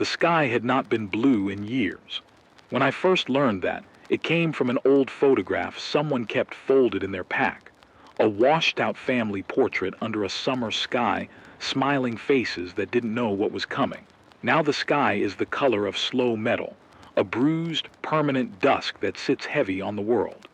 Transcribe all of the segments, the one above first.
The sky had not been blue in years. When I first learned that, it came from an old photograph someone kept folded in their pack. A washed-out family portrait under a summer sky, smiling faces that didn't know what was coming. Now the sky is the color of slow metal, a bruised, permanent dusk that sits heavy on the world.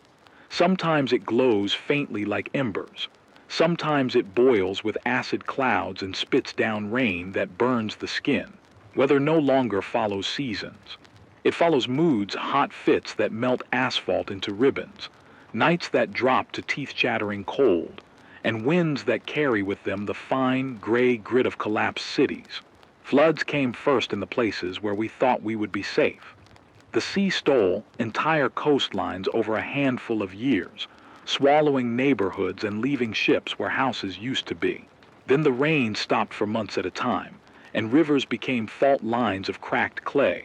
Sometimes it glows faintly like embers. Sometimes it boils with acid clouds and spits down rain that burns the skin. Weather no longer follows seasons. It follows moods, hot fits that melt asphalt into ribbons, nights that drop to teeth-chattering cold, and winds that carry with them the fine, gray grit of collapsed cities. Floods came first in the places where we thought we would be safe. The sea stole entire coastlines over a handful of years, swallowing neighborhoods and leaving ships where houses used to be. Then the rain stopped for months at a time, and rivers became fault lines of cracked clay,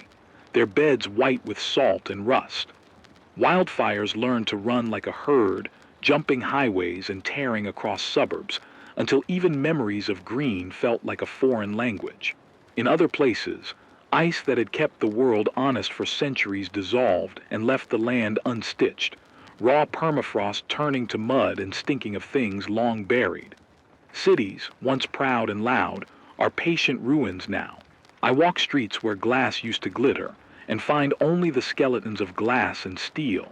their beds white with salt and rust. Wildfires learned to run like a herd, jumping highways and tearing across suburbs, until even memories of green felt like a foreign language. In other places, ice that had kept the world honest for centuries dissolved and left the land unstitched, raw permafrost turning to mud and stinking of things long buried. Cities, once proud and loud, are patient ruins now. I walk streets where glass used to glitter and find only the skeletons of glass and steel,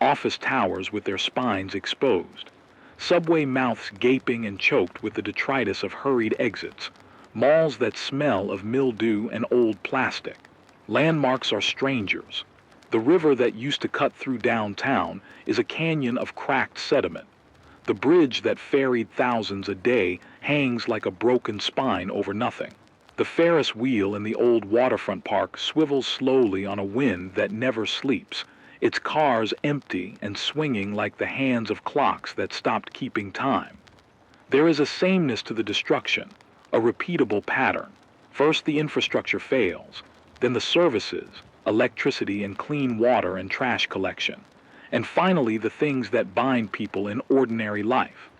office towers with their spines exposed, subway mouths gaping and choked with the detritus of hurried exits, malls that smell of mildew and old plastic. Landmarks are strangers. The river that used to cut through downtown is a canyon of cracked sediment. The bridge that ferried thousands a day hangs like a broken spine over nothing. The Ferris wheel in the old waterfront park swivels slowly on a wind that never sleeps, its cars empty and swinging like the hands of clocks that stopped keeping time. There is a sameness to the destruction, a repeatable pattern. First the infrastructure fails, then the services, electricity and clean water and trash collection, and finally the things that bind people in ordinary life.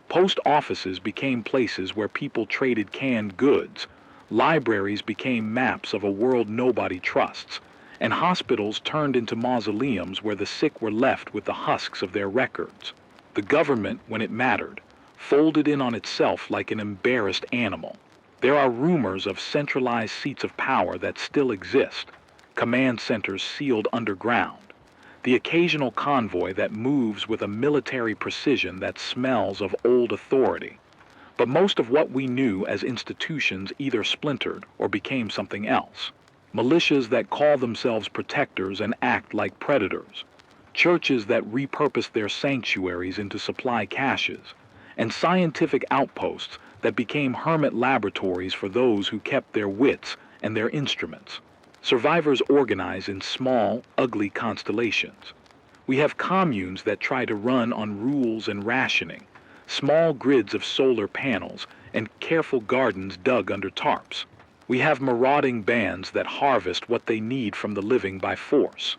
Post offices became places where people traded canned goods, libraries became maps of a world nobody trusts, and hospitals turned into mausoleums where the sick were left with the husks of their records. The government, when it mattered, folded in on itself like an embarrassed animal. There are rumors of centralized seats of power that still exist, command centers sealed underground, the occasional convoy that moves with a military precision that smells of old authority. But most of what we knew as institutions either splintered or became something else. Militias that call themselves protectors and act like predators, churches that repurposed their sanctuaries into supply caches, and scientific outposts that became hermit laboratories for those who kept their wits and their instruments. Survivors organize in small, ugly constellations. We have communes that try to run on rules and rationing, small grids of solar panels, and careful gardens dug under tarps. We have marauding bands that harvest what they need from the living by force.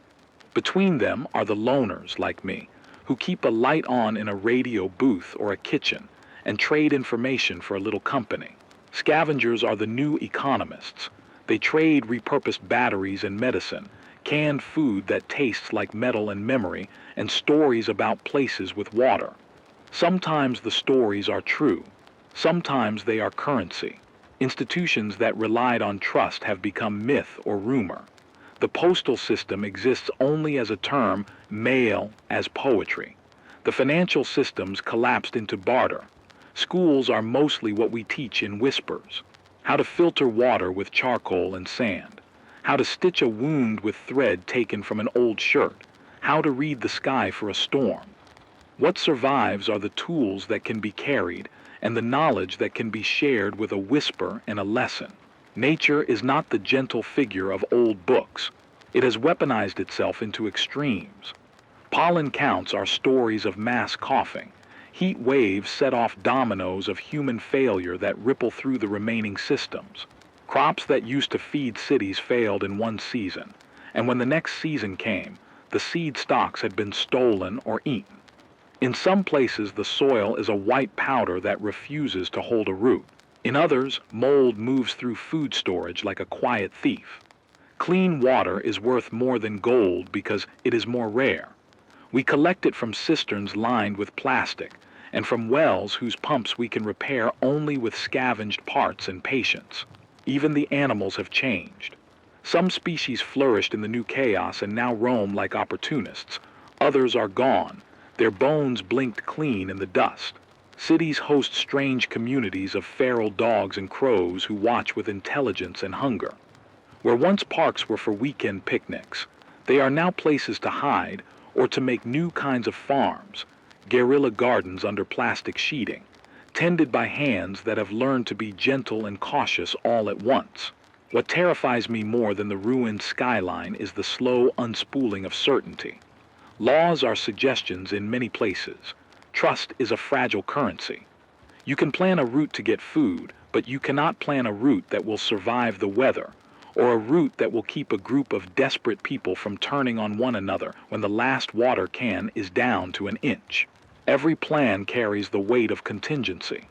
Between them are the loners like me, who keep a light on in a radio booth or a kitchen and trade information for a little company. Scavengers are the new economists. They trade repurposed batteries and medicine, canned food that tastes like metal and memory, and stories about places with water. Sometimes the stories are true. Sometimes they are currency. Institutions that relied on trust have become myth or rumor. The postal system exists only as a term, mail as poetry. The financial systems collapsed into barter. Schools are mostly what we teach in whispers. How to filter water with charcoal and sand. How to stitch a wound with thread taken from an old shirt. How to read the sky for a storm. What survives are the tools that can be carried and the knowledge that can be shared with a whisper and a lesson. Nature is not the gentle figure of old books. It has weaponized itself into extremes. Pollen counts are stories of mass coughing. Heat waves set off dominoes of human failure that ripple through the remaining systems. Crops that used to feed cities failed in one season, and when the next season came, the seed stocks had been stolen or eaten. In some places, the soil is a white powder that refuses to hold a root. In others, mold moves through food storage like a quiet thief. Clean water is worth more than gold because it is more rare. We collect it from cisterns lined with plastic, and from wells whose pumps we can repair only with scavenged parts and patience. Even the animals have changed. Some species flourished in the new chaos and now roam like opportunists. Others are gone, their bones blinked clean in the dust. Cities host strange communities of feral dogs and crows who watch with intelligence and hunger. Where once parks were for weekend picnics, they are now places to hide or to make new kinds of farms, guerrilla gardens under plastic sheeting, tended by hands that have learned to be gentle and cautious all at once. What terrifies me more than the ruined skyline is the slow unspooling of certainty. Laws are suggestions in many places. Trust is a fragile currency. You can plan a route to get food, but you cannot plan a route that will survive the weather, or a route that will keep a group of desperate people from turning on one another when the last water can is down to an inch. Every plan carries the weight of contingency.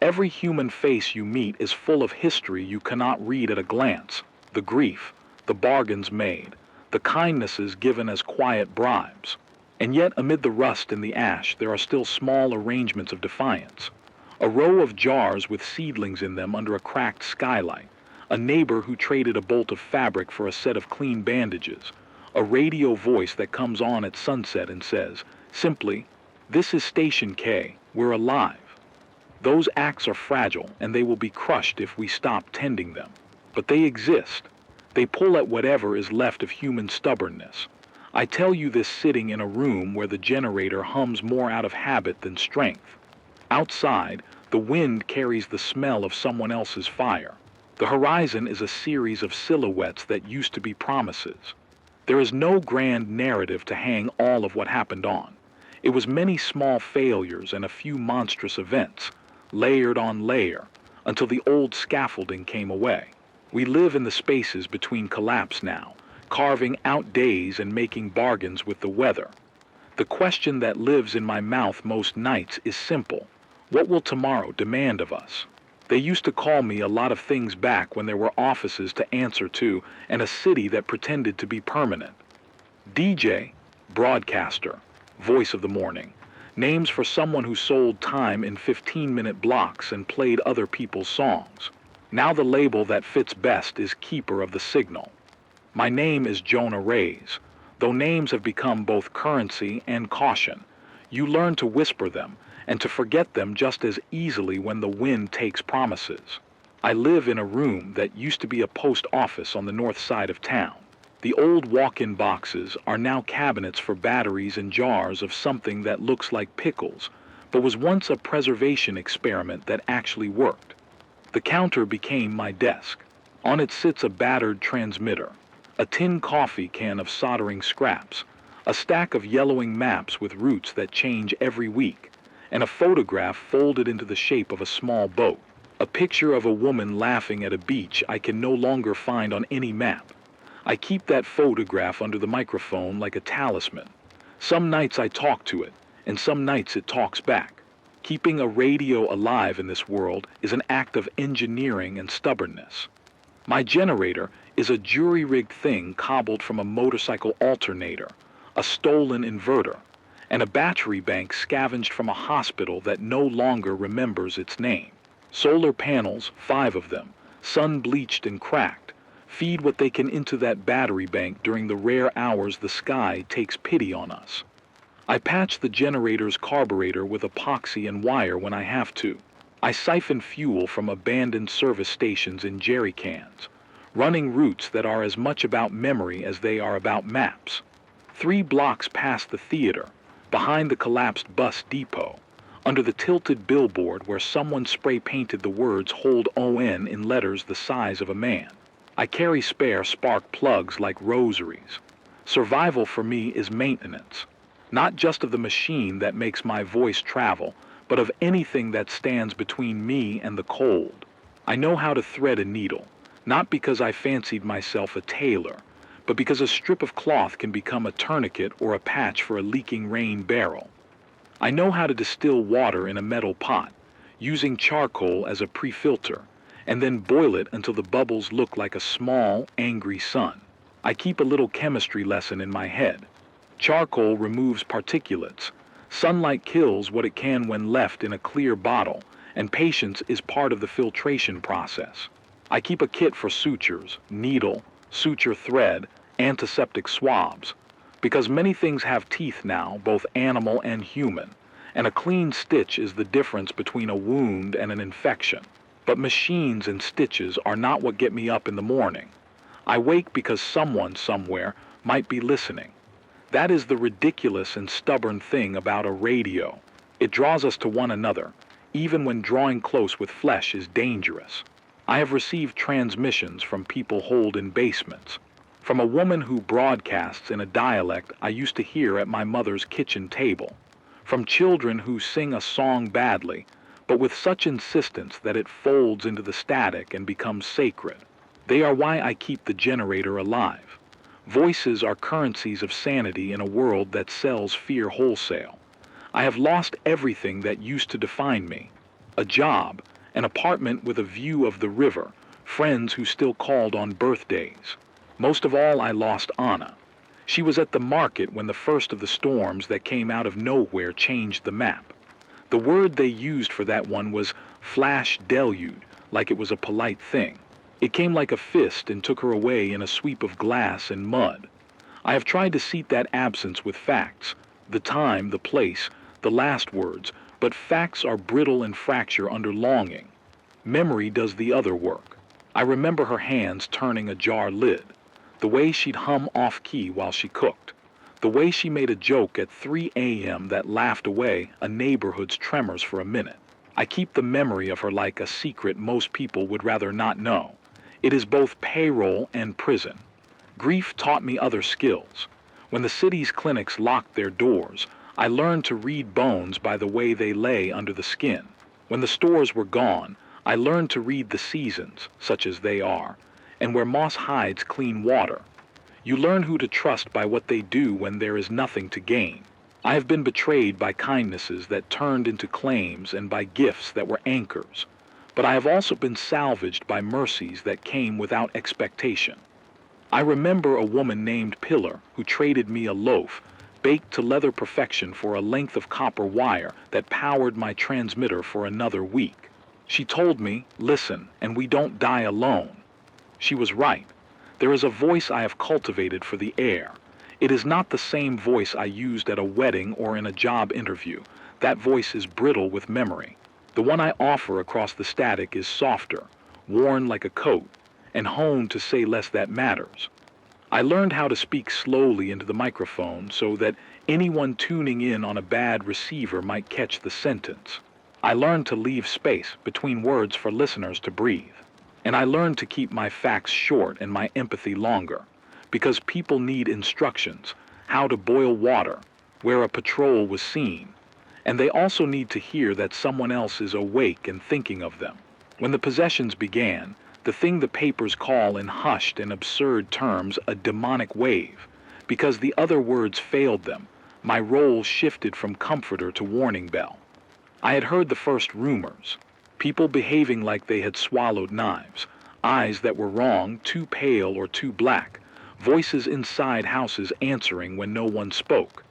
Every human face you meet is full of history you cannot read at a glance, the grief, the bargains made, the kindnesses given as quiet bribes. And yet amid the rust and the ash there are still small arrangements of defiance. A row of jars with seedlings in them under a cracked skylight, a neighbor who traded a bolt of fabric for a set of clean bandages, a radio voice that comes on at sunset and says, simply, "This is Station K, we're alive." Those acts are fragile and they will be crushed if we stop tending them. But they exist. They pull at whatever is left of human stubbornness. I tell you this sitting in a room where the generator hums more out of habit than strength. Outside, the wind carries the smell of someone else's fire. The horizon is a series of silhouettes that used to be promises. There is no grand narrative to hang all of what happened on. It was many small failures and a few monstrous events, layered on layer, until the old scaffolding came away. We live in the spaces between collapse now, carving out days and making bargains with the weather. The question that lives in my mouth most nights is simple. What will tomorrow demand of us? They used to call me a lot of things back when there were offices to answer to and a city that pretended to be permanent. DJ, broadcaster, voice of the morning, names for someone who sold time in 15-minute blocks and played other people's songs. Now the label that fits best is keeper of the signal. My name is Jonah Rays. Though names have become both currency and caution, you learn to whisper them and to forget them just as easily when the wind takes promises. I live in a room that used to be a post office on the north side of town. The old walk-in boxes are now cabinets for batteries and jars of something that looks like pickles, but was once a preservation experiment that actually worked. The counter became my desk. On it sits a battered transmitter, a tin coffee can of soldering scraps, a stack of yellowing maps with routes that change every week, and a photograph folded into the shape of a small boat. A picture of a woman laughing at a beach I can no longer find on any map. I keep that photograph under the microphone like a talisman. Some nights I talk to it, and some nights it talks back. Keeping a radio alive in this world is an act of engineering and stubbornness. My generator is a jury-rigged thing cobbled from a motorcycle alternator, a stolen inverter, and a battery bank scavenged from a hospital that no longer remembers its name. Solar panels, 5 of them, sun-bleached and cracked, feed what they can into that battery bank during the rare hours the sky takes pity on us. I patch the generator's carburetor with epoxy and wire when I have to. I siphon fuel from abandoned service stations in jerry cans, running routes that are as much about memory as they are about maps. 3 blocks past the theater, behind the collapsed bus depot, under the tilted billboard where someone spray-painted the words "Hold ON" in letters the size of a man. I carry spare spark plugs like rosaries. Survival for me is maintenance, not just of the machine that makes my voice travel, but of anything that stands between me and the cold. I know how to thread a needle, not because I fancied myself a tailor, but because a strip of cloth can become a tourniquet or a patch for a leaking rain barrel. I know how to distill water in a metal pot, using charcoal as a pre-filter, and then boil it until the bubbles look like a small, angry sun. I keep a little chemistry lesson in my head. Charcoal removes particulates. Sunlight kills what it can when left in a clear bottle, and patience is part of the filtration process. I keep a kit for sutures, needle, suture thread, antiseptic swabs, because many things have teeth now, both animal and human, and a clean stitch is the difference between a wound and an infection. But machines and stitches are not what get me up in the morning. I wake because someone somewhere might be listening. That is the ridiculous and stubborn thing about a radio. It draws us to one another, even when drawing close with flesh is dangerous. I have received transmissions from people holed in basements, from a woman who broadcasts in a dialect I used to hear at my mother's kitchen table, from children who sing a song badly, but with such insistence that it folds into the static and becomes sacred. They are why I keep the generator alive. Voices are currencies of sanity in a world that sells fear wholesale. I have lost everything that used to define me. A job, an apartment with a view of the river, friends who still called on birthdays. Most of all, I lost Anna. She was at the market when the first of the storms that came out of nowhere changed the map. The word they used for that one was flash deluge, like it was a polite thing. It came like a fist and took her away in a sweep of glass and mud. I have tried to seat that absence with facts, the time, the place, the last words, but facts are brittle and fracture under longing. Memory does the other work. I remember her hands turning a jar lid, the way she'd hum off-key while she cooked, the way she made a joke at 3 a.m. that laughed away a neighborhood's tremors for a minute. I keep the memory of her like a secret most people would rather not know. It is both payroll and prison. Grief taught me other skills. When the city's clinics locked their doors, I learned to read bones by the way they lay under the skin. When the stores were gone, I learned to read the seasons, such as they are, and where moss hides clean water. You learn who to trust by what they do when there is nothing to gain. I have been betrayed by kindnesses that turned into claims and by gifts that were anchors. But I have also been salvaged by mercies that came without expectation. I remember a woman named Pillar who traded me a loaf, baked to leather perfection for a length of copper wire that powered my transmitter for another week. She told me, listen, and we don't die alone. She was right. There is a voice I have cultivated for the air. It is not the same voice I used at a wedding or in a job interview. That voice is brittle with memory. The one I offer across the static is softer, worn like a coat, and honed to say less that matters. I learned how to speak slowly into the microphone so that anyone tuning in on a bad receiver might catch the sentence. I learned to leave space between words for listeners to breathe. And I learned to keep my facts short and my empathy longer, because people need instructions, how to boil water, where a patrol was seen, and they also need to hear that someone else is awake and thinking of them. When the possessions began, the thing the papers call in hushed and absurd terms a demonic wave, because the other words failed them, my role shifted from comforter to warning bell. I had heard the first rumors. People behaving like they had swallowed knives, eyes that were wrong, too pale or too black, voices inside houses answering when no one spoke.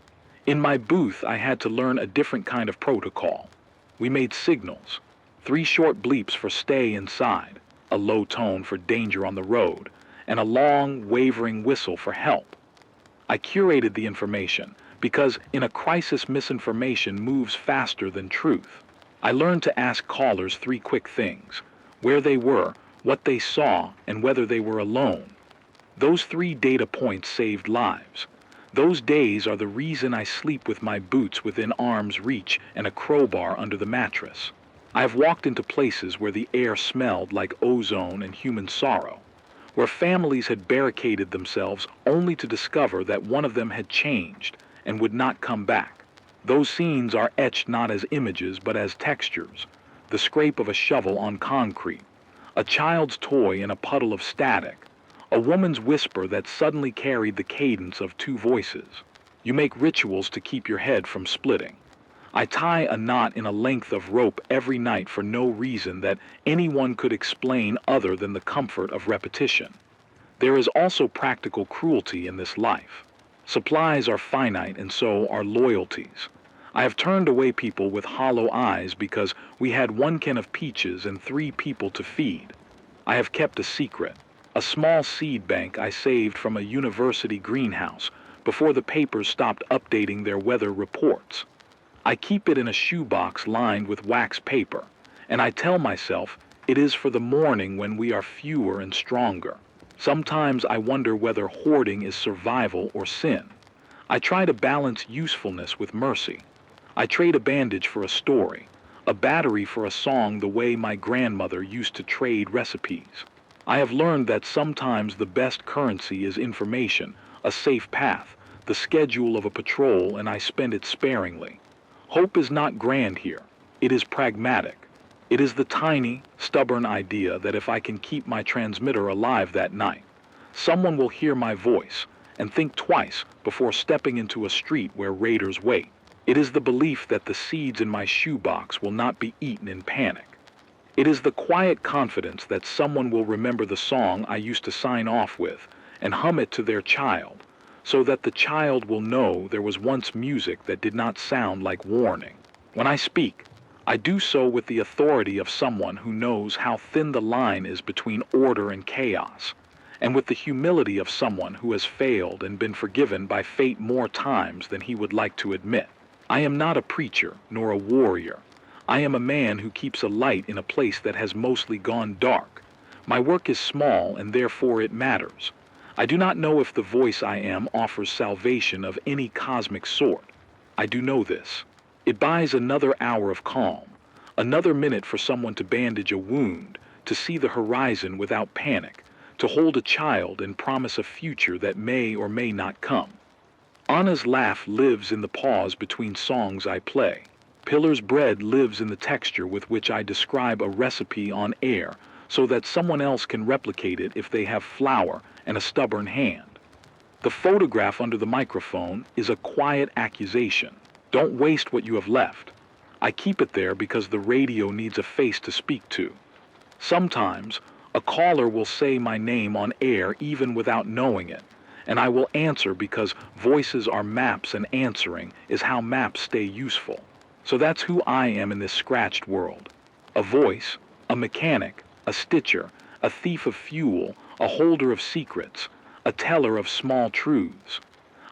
In my booth, I had to learn a different kind of protocol. We made signals, 3 short bleeps for stay inside, a low tone for danger on the road, and a long, wavering whistle for help. I curated the information because in a crisis misinformation moves faster than truth. I learned to ask callers 3 quick things: where they were, what they saw, and whether they were alone. Those 3 data points saved lives. Those days are the reason I sleep with my boots within arm's reach and a crowbar under the mattress. I have walked into places where the air smelled like ozone and human sorrow, where families had barricaded themselves only to discover that one of them had changed and would not come back. Those scenes are etched not as images but as textures, the scrape of a shovel on concrete, a child's toy in a puddle of static, a woman's whisper that suddenly carried the cadence of 2 voices. You make rituals to keep your head from splitting. I tie a knot in a length of rope every night for no reason that anyone could explain other than the comfort of repetition. There is also practical cruelty in this life. Supplies are finite and so are loyalties. I have turned away people with hollow eyes because we had 1 can of peaches and 3 people to feed. I have kept a secret, a small seed bank I saved from a university greenhouse before the papers stopped updating their weather reports. I keep it in a shoebox lined with wax paper, and I tell myself it is for the morning when we are fewer and stronger. Sometimes I wonder whether hoarding is survival or sin. I try to balance usefulness with mercy. I trade a bandage for a story, a battery for a song the way my grandmother used to trade recipes. I have learned that sometimes the best currency is information, a safe path, the schedule of a patrol, and I spend it sparingly. Hope is not grand here. It is pragmatic. It is the tiny, stubborn idea that if I can keep my transmitter alive that night, someone will hear my voice and think twice before stepping into a street where raiders wait. It is the belief that the seeds in my shoebox will not be eaten in panic. It is the quiet confidence that someone will remember the song I used to sign off with and hum it to their child, so that the child will know there was once music that did not sound like warning. When I speak, I do so with the authority of someone who knows how thin the line is between order and chaos, and with the humility of someone who has failed and been forgiven by fate more times than he would like to admit. I am not a preacher nor a warrior. I am a man who keeps a light in a place that has mostly gone dark. My work is small and therefore it matters. I do not know if the voice I am offers salvation of any cosmic sort. I do know this. It buys another hour of calm, another minute for someone to bandage a wound, to see the horizon without panic, to hold a child and promise a future that may or may not come. Anna's laugh lives in the pause between songs I play. Pillar's bread lives in the texture with which I describe a recipe on air so that someone else can replicate it if they have flour and a stubborn hand. The photograph under the microphone is a quiet accusation. Don't waste what you have left. I keep it there because the radio needs a face to speak to. Sometimes, a caller will say my name on air even without knowing it, and I will answer because voices are maps and answering is how maps stay useful. So that's who I am in this scratched world. A voice, a mechanic, a stitcher, a thief of fuel, a holder of secrets, a teller of small truths.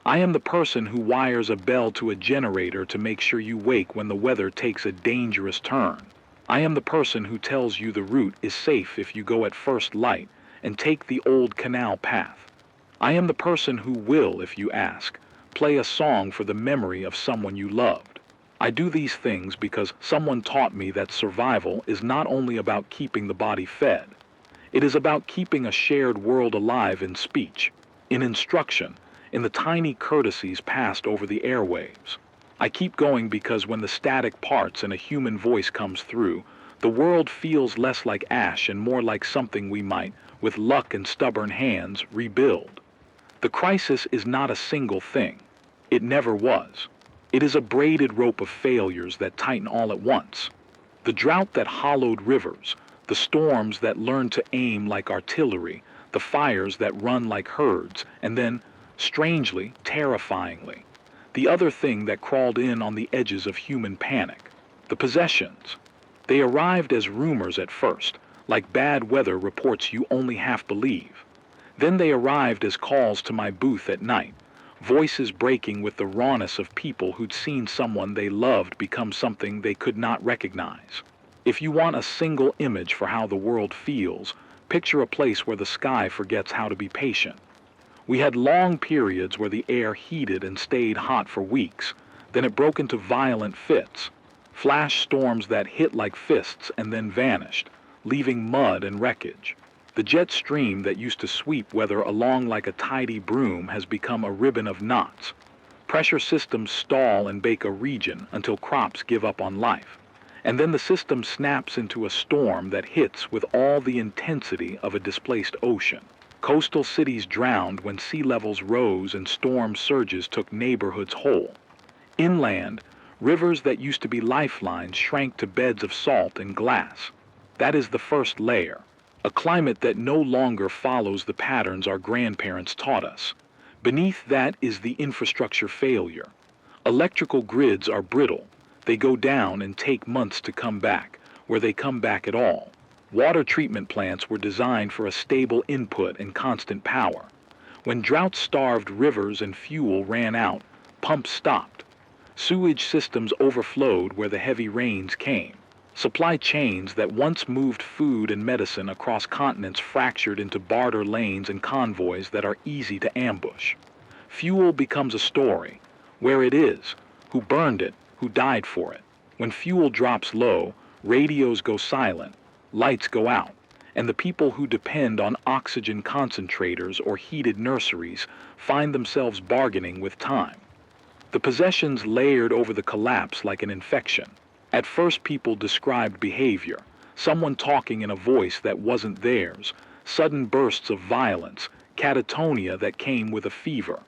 I am the person who wires a bell to a generator to make sure you wake when the weather takes a dangerous turn. I am the person who tells you the route is safe if you go at first light and take the old canal path. I am the person who will, if you ask, play a song for the memory of someone you loved. I do these things because someone taught me that survival is not only about keeping the body fed. It is about keeping a shared world alive in speech, in instruction, in the tiny courtesies passed over the airwaves. I keep going because when the static parts and a human voice comes through, the world feels less like ash and more like something we might, with luck and stubborn hands, rebuild. The crisis is not a single thing. It never was. It is a braided rope of failures that tighten all at once. The drought that hollowed rivers, the storms that learned to aim like artillery, the fires that run like herds, and then, strangely, terrifyingly, the other thing that crawled in on the edges of human panic, the possessions. They arrived as rumors at first, like bad weather reports you only half believe. Then they arrived as calls to my booth at night, voices breaking with the rawness of people who'd seen someone they loved become something they could not recognize. If you want a single image for how the world feels, picture a place where the sky forgets how to be patient. We had long periods where the air heated and stayed hot for weeks, then it broke into violent fits, flash storms that hit like fists and then vanished, leaving mud and wreckage. The jet stream that used to sweep weather along like a tidy broom has become a ribbon of knots. Pressure systems stall and bake a region until crops give up on life. And then the system snaps into a storm that hits with all the intensity of a displaced ocean. Coastal cities drowned when sea levels rose and storm surges took neighborhoods whole. Inland, Rivers that used to be lifelines shrank to beds of salt and glass. That is the first layer. A climate that no longer follows the patterns our grandparents taught us. Beneath that is the infrastructure failure. Electrical grids are brittle. They go down and take months to come back, where they come back at all. Water treatment plants were designed for a stable input and constant power. When drought-starved rivers and fuel ran out, pumps stopped. Sewage systems overflowed where the heavy rains came. Supply chains that once moved food and medicine across continents fractured into barter lanes and convoys that are easy to ambush. Fuel becomes a story. Where it is, who burned it, who died for it. When fuel drops low, radios go silent, lights go out, and the people who depend on oxygen concentrators or heated nurseries find themselves bargaining with time. The possessions layered over the collapse like an infection. At first people described behavior, someone talking in a voice that wasn't theirs, sudden bursts of violence, catatonia that came with a fever.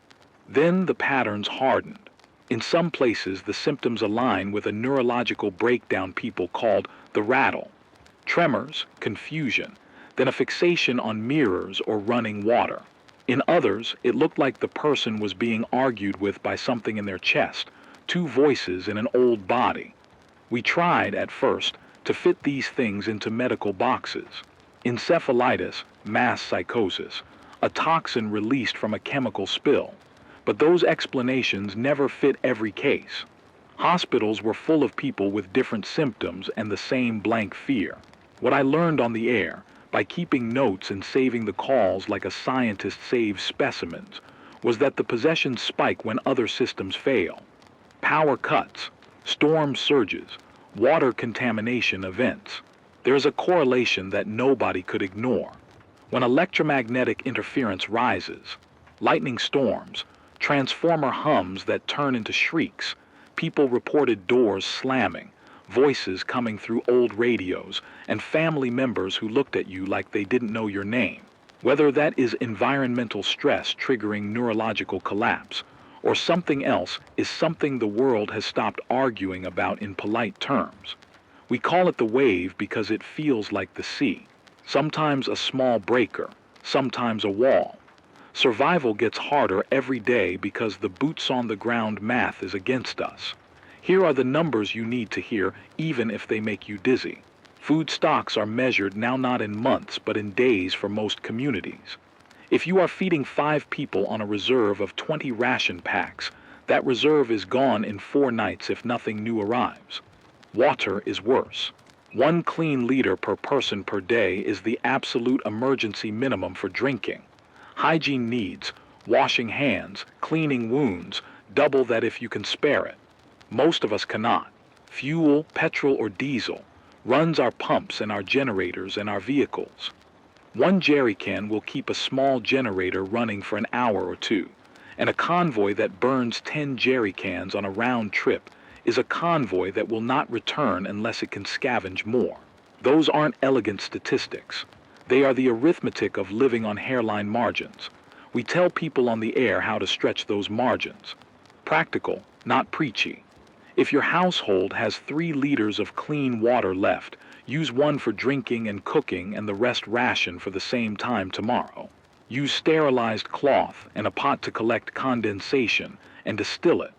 Then the patterns hardened. In some places the symptoms align with a neurological breakdown people called the rattle. Tremors, confusion, then a fixation on mirrors or running water. In others, it looked like the person was being argued with by something in their chest, two voices in an old body. We tried, at first, to fit these things into medical boxes. Encephalitis, mass psychosis, a toxin released from a chemical spill. But those explanations never fit every case. Hospitals were full of people with different symptoms and the same blank fear. What I learned on the air, by keeping notes and saving the calls like a scientist saves specimens, was that the possessions spike when other systems fail. Power cuts, storm surges, water contamination events. There's a correlation that nobody could ignore. When electromagnetic interference rises, lightning storms, transformer hums that turn into shrieks, people reported doors slamming, voices coming through old radios, and family members who looked at you like they didn't know your name. Whether that is environmental stress triggering neurological collapse, or something else, is something the world has stopped arguing about in polite terms. We call it the wave because it feels like the sea. Sometimes a small breaker, sometimes a wall. Survival gets harder every day because the boots on the ground math is against us. Here are the numbers you need to hear, even if they make you dizzy. Food stocks are measured now not in months but in days for most communities. If you are feeding 5 people on a reserve of 20 ration packs, that reserve is gone in 4 nights if nothing new arrives. Water is worse. 1 clean liter per person per day is the absolute emergency minimum for drinking. Hygiene needs, washing hands, cleaning wounds, double that if you can spare it. Most of us cannot. Fuel, petrol or diesel, runs our pumps and our generators and our vehicles. 1 jerry can will keep a small generator running for an hour or 2, and a convoy that burns 10 jerry cans on a round trip is a convoy that will not return unless it can scavenge more. Those aren't elegant statistics. They are the arithmetic of living on hairline margins. We tell people on the air how to stretch those margins. Practical, not preachy. If your household has 3 liters of clean water left, use 1 for drinking and cooking and the rest ration for the same time tomorrow. Use sterilized cloth and a pot to collect condensation and distill it.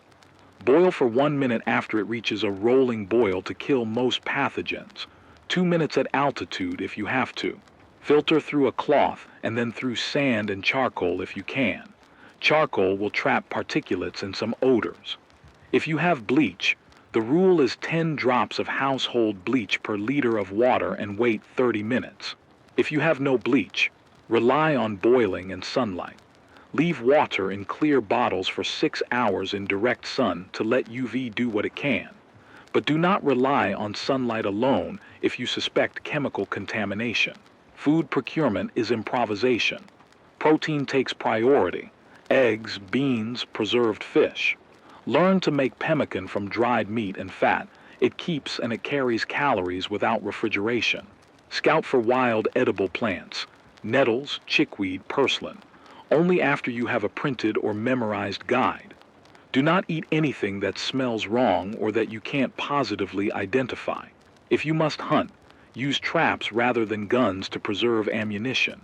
Boil for 1 minute after it reaches a rolling boil to kill most pathogens. 2 minutes at altitude if you have to. Filter through a cloth and then through sand and charcoal if you can. Charcoal will trap particulates and some odors. If you have bleach, the rule is 10 drops of household bleach per liter of water and wait 30 minutes. If you have no bleach, rely on boiling and sunlight. Leave water in clear bottles for 6 hours in direct sun to let UV do what it can. But do not rely on sunlight alone if you suspect chemical contamination. Food procurement is improvisation. Protein takes priority. Eggs, beans, preserved fish. Learn to make pemmican from dried meat and fat. It keeps and it carries calories without refrigeration. Scout for wild edible plants. Nettles, chickweed, purslane. Only after you have a printed or memorized guide. Do not eat anything that smells wrong or that you can't positively identify. If you must hunt, use traps rather than guns to preserve ammunition.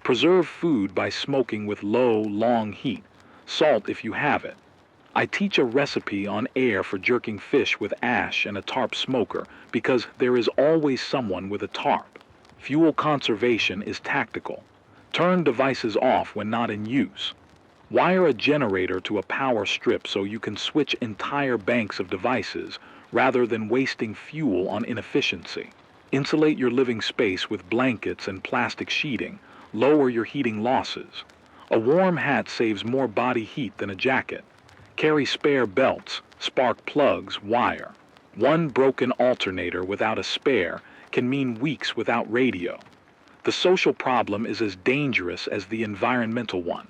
Preserve food by smoking with low, long heat. Salt if you have it. I teach a recipe on air for jerking fish with ash and a tarp smoker because there is always someone with a tarp. Fuel conservation is tactical. Turn devices off when not in use. Wire a generator to a power strip so you can switch entire banks of devices rather than wasting fuel on inefficiency. Insulate your living space with blankets and plastic sheeting. Lower your heating losses. A warm hat saves more body heat than a jacket. Carry spare belts, spark plugs, wire. One broken alternator without a spare can mean weeks without radio. The social problem is as dangerous as the environmental one.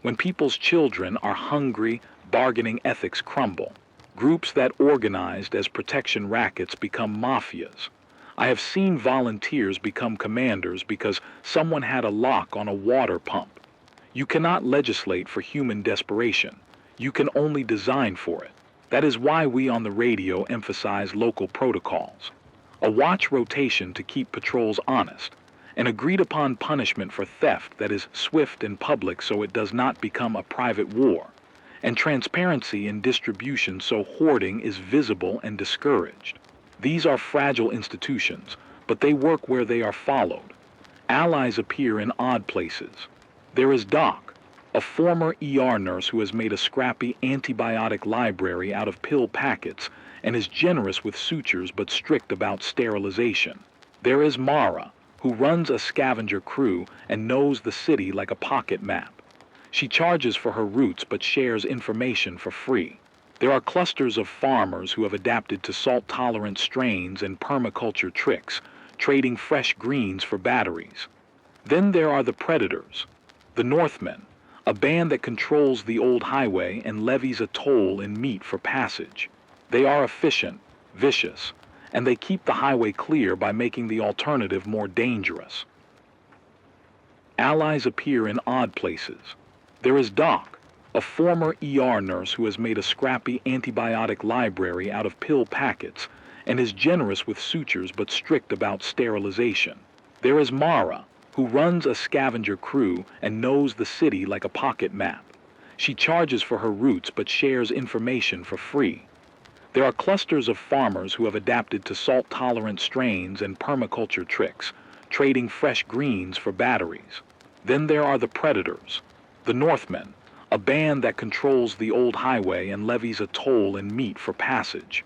When people's children are hungry, bargaining ethics crumble. Groups that organized as protection rackets become mafias. I have seen volunteers become commanders because someone had a lock on a water pump. You cannot legislate for human desperation. You can only design for it. That is why we on the radio emphasize local protocols. A watch rotation to keep patrols honest. An agreed upon punishment for theft that is swift and public so it does not become a private war. And transparency in distribution so hoarding is visible and discouraged. These are fragile institutions, but they work where they are followed. Allies appear in odd places. There is Doc, a former ER nurse who has made a scrappy antibiotic library out of pill packets and is generous with sutures but strict about sterilization. There is Mara, who runs a scavenger crew and knows the city like a pocket map. She charges for her routes but shares information for free. There are clusters of farmers who have adapted to salt-tolerant strains and permaculture tricks, trading fresh greens for batteries. Then there are the predators, the Northmen, a band that controls the old highway and levies a toll in meat for passage. They are efficient, vicious, and they keep the highway clear by making the alternative more dangerous. Allies appear in odd places. There is Doc, a former ER nurse who has made a scrappy antibiotic library out of pill packets and is generous with sutures but strict about sterilization. There is Mara, who runs a scavenger crew and knows the city like a pocket map. She charges for her routes but shares information for free. There are clusters of farmers who have adapted to salt-tolerant strains and permaculture tricks, trading fresh greens for batteries. Then there are the predators, the Northmen, a band that controls the old highway and levies a toll in meat for passage.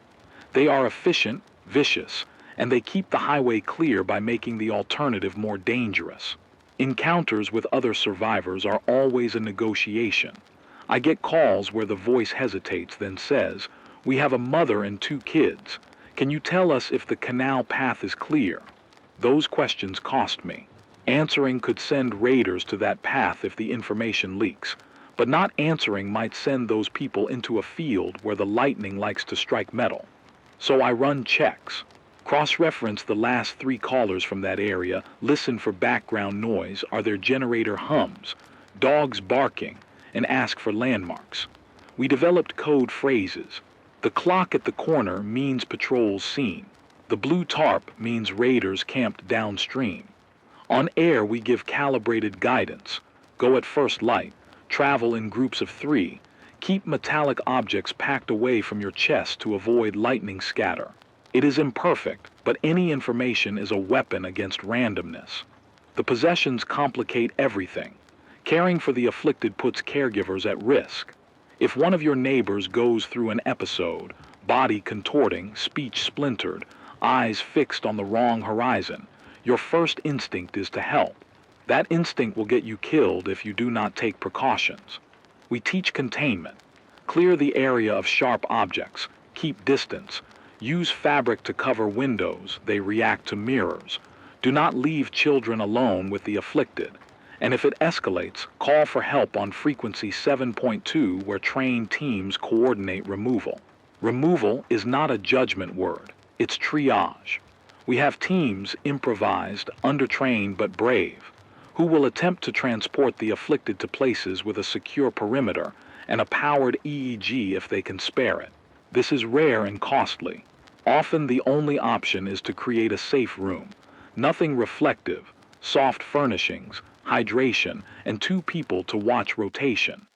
They are efficient, vicious, and they keep the highway clear by making the alternative more dangerous. Encounters with other survivors are always a negotiation. I get calls where the voice hesitates, then says, "We have a mother and 2 kids. Can you tell us if the canal path is clear?" Those questions cost me. Answering could send raiders to that path if the information leaks, but not answering might send those people into a field where the lightning likes to strike metal. So I run checks. Cross-reference the last 3 callers from that area, listen for background noise, are there generator hums, dogs barking, and ask for landmarks. We developed code phrases. The clock at the corner means patrols seen. The blue tarp means raiders camped downstream. On air we give calibrated guidance. Go at first light, travel in groups of 3, keep metallic objects packed away from your chest to avoid lightning scatter. It is imperfect, but any information is a weapon against randomness. The possessions complicate everything. Caring for the afflicted puts caregivers at risk. If one of your neighbors goes through an episode, body contorting, speech splintered, eyes fixed on the wrong horizon, your first instinct is to help. That instinct will get you killed if you do not take precautions. We teach containment. Clear the area of sharp objects. Keep distance. Use fabric to cover windows. They react to mirrors. Do not leave children alone with the afflicted. And if it escalates, call for help on frequency 7.2 where trained teams coordinate removal. Removal is not a judgment word. It's triage. We have teams, improvised, undertrained but brave, who will attempt to transport the afflicted to places with a secure perimeter and a powered EEG if they can spare it. This is rare and costly. Often the only option is to create a safe room. Nothing reflective, soft furnishings, hydration, and 2 people to watch rotation.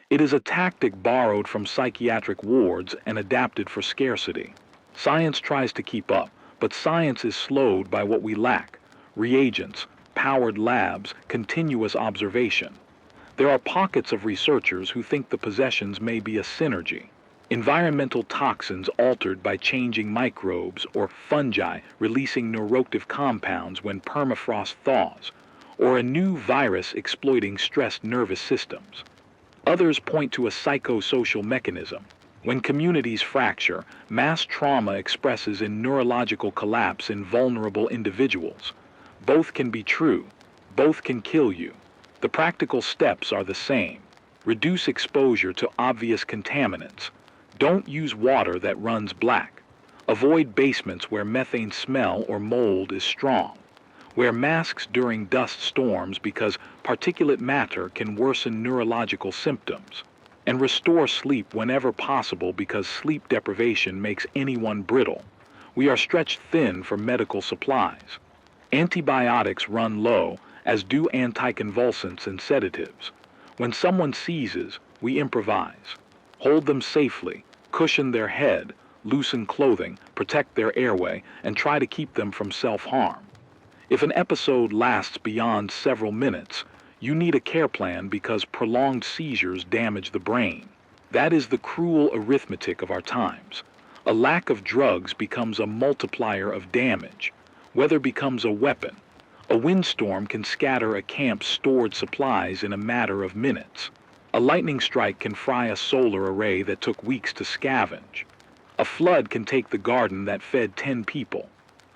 It is a tactic borrowed from psychiatric wards and adapted for scarcity. Science tries to keep up, but science is slowed by what we lack: reagents, powered labs, continuous observation. There are pockets of researchers who think the possessions may be a synergy. Environmental toxins altered by changing microbes, or fungi releasing neuroactive compounds when permafrost thaws, or a new virus exploiting stressed nervous systems. Others point to a psychosocial mechanism. When communities fracture, mass trauma expresses in neurological collapse in vulnerable individuals. Both can be true. Both can kill you. The practical steps are the same. Reduce exposure to obvious contaminants. Don't use water that runs black. Avoid basements where methane smell or mold is strong. Wear masks during dust storms because particulate matter can worsen neurological symptoms. And restore sleep whenever possible because sleep deprivation makes anyone brittle. We are stretched thin for medical supplies. Antibiotics run low, as do anticonvulsants and sedatives. When someone seizes, we improvise. Hold them safely, cushion their head, loosen clothing, protect their airway, and try to keep them from self-harm. If an episode lasts beyond several minutes, you need a care plan because prolonged seizures damage the brain. That is the cruel arithmetic of our times. A lack of drugs becomes a multiplier of damage. Weather becomes a weapon. A windstorm can scatter a camp's stored supplies in a matter of minutes. A lightning strike can fry a solar array that took weeks to scavenge. A flood can take the garden that fed 10 people.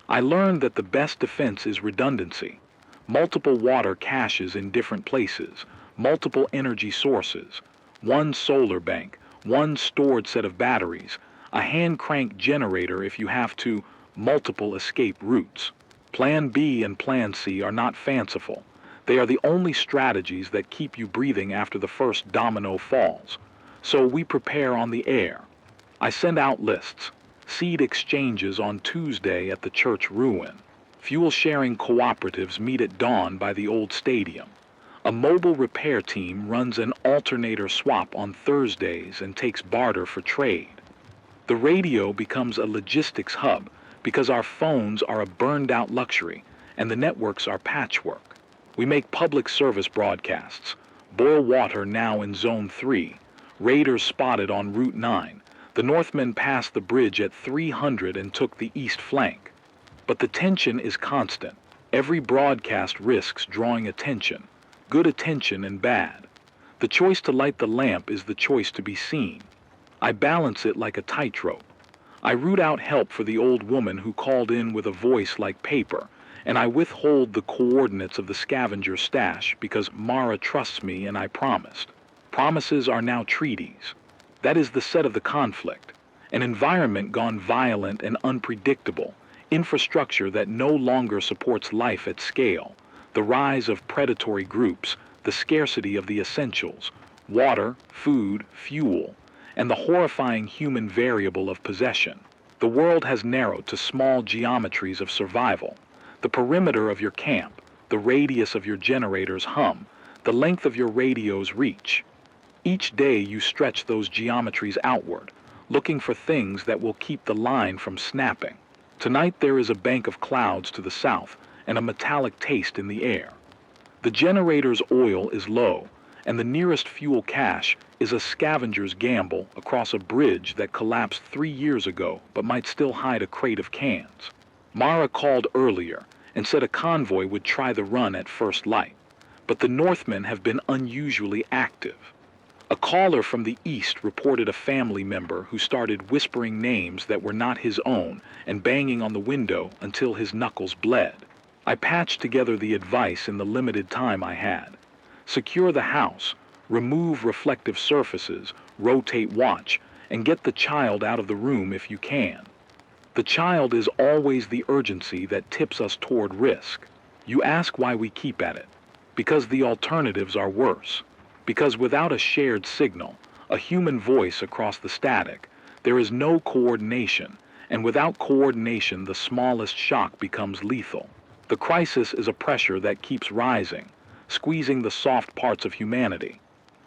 I learned that the best defense is redundancy. Multiple water caches in different places, multiple energy sources, one solar bank, one stored set of batteries, a hand-crank generator if you have to, multiple escape routes. Plan B and Plan C are not fanciful. They are the only strategies that keep you breathing after the first domino falls. So we prepare on the air. I send out lists. Seed exchanges on Tuesday at the church ruin. Fuel-sharing cooperatives meet at dawn by the old stadium. A mobile repair team runs an alternator swap on Thursdays and takes barter for trade. The radio becomes a logistics hub because our phones are a burned-out luxury and the networks are patchwork. We make public service broadcasts. Boil water now in Zone 3. Raiders spotted on Route 9. The Northmen passed the bridge at 300 and took the east flank. But the tension is constant. Every broadcast risks drawing attention, good attention and bad. The choice to light the lamp is the choice to be seen. I balance it like a tightrope. I root out help for the old woman who called in with a voice like paper, and I withhold the coordinates of the scavenger stash because Mara trusts me and I promised. Promises are now treaties. That is the set of the conflict. An environment gone violent and unpredictable. Infrastructure that no longer supports life at scale. The rise of predatory groups. The scarcity of the essentials. Water, food, fuel. And the horrifying human variable of possession. The world has narrowed to small geometries of survival. The perimeter of your camp, the radius of your generator's hum, the length of your radio's reach. Each day you stretch those geometries outward, looking for things that will keep the line from snapping. Tonight there is a bank of clouds to the south and a metallic taste in the air. The generator's oil is low, and the nearest fuel cache is a scavenger's gamble across a bridge that collapsed 3 years ago but might still hide a crate of cans. Mara called earlier and said a convoy would try the run at first light, but the Northmen have been unusually active. A caller from the east reported a family member who started whispering names that were not his own and banging on the window until his knuckles bled. I patched together the advice in the limited time I had. Secure the house, remove reflective surfaces, rotate watch, and get the child out of the room if you can. The child is always the urgency that tips us toward risk. You ask why we keep at it. Because the alternatives are worse. Because without a shared signal, a human voice across the static. There is no coordination, and without coordination the smallest shock becomes lethal. The crisis is a pressure that keeps rising, squeezing the soft parts of humanity.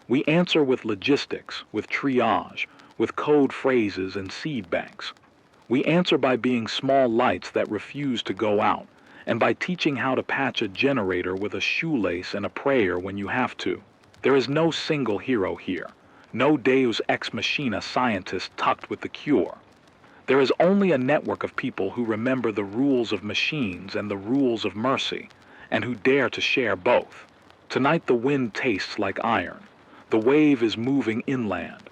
We answer with logistics, with triage, with code phrases and seed banks. We answer by being small lights that refuse to go out, and by teaching how to patch a generator with a shoelace and a prayer when you have to. There is no single hero here, no deus ex machina scientist tucked with the cure. There is only a network of people who remember the rules of machines and the rules of mercy, and who dare to share both. Tonight the wind tastes like iron. The wave is moving inland.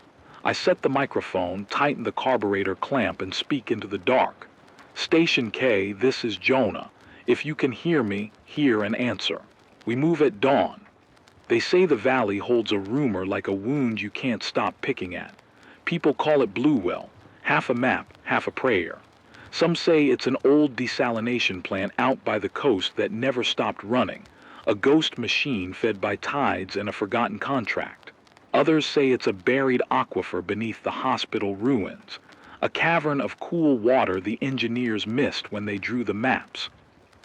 I set the microphone, tighten the carburetor clamp, and speak into the dark. Station K, this is Jonah. If you can hear me, hear and answer. We move at dawn. They say the valley holds a rumor like a wound you can't stop picking at. People call it Blue Well, half a map, half a prayer. Some say it's an old desalination plant out by the coast that never stopped running, a ghost machine fed by tides and a forgotten contract. Others say it's a buried aquifer beneath the hospital ruins, a cavern of cool water the engineers missed when they drew the maps.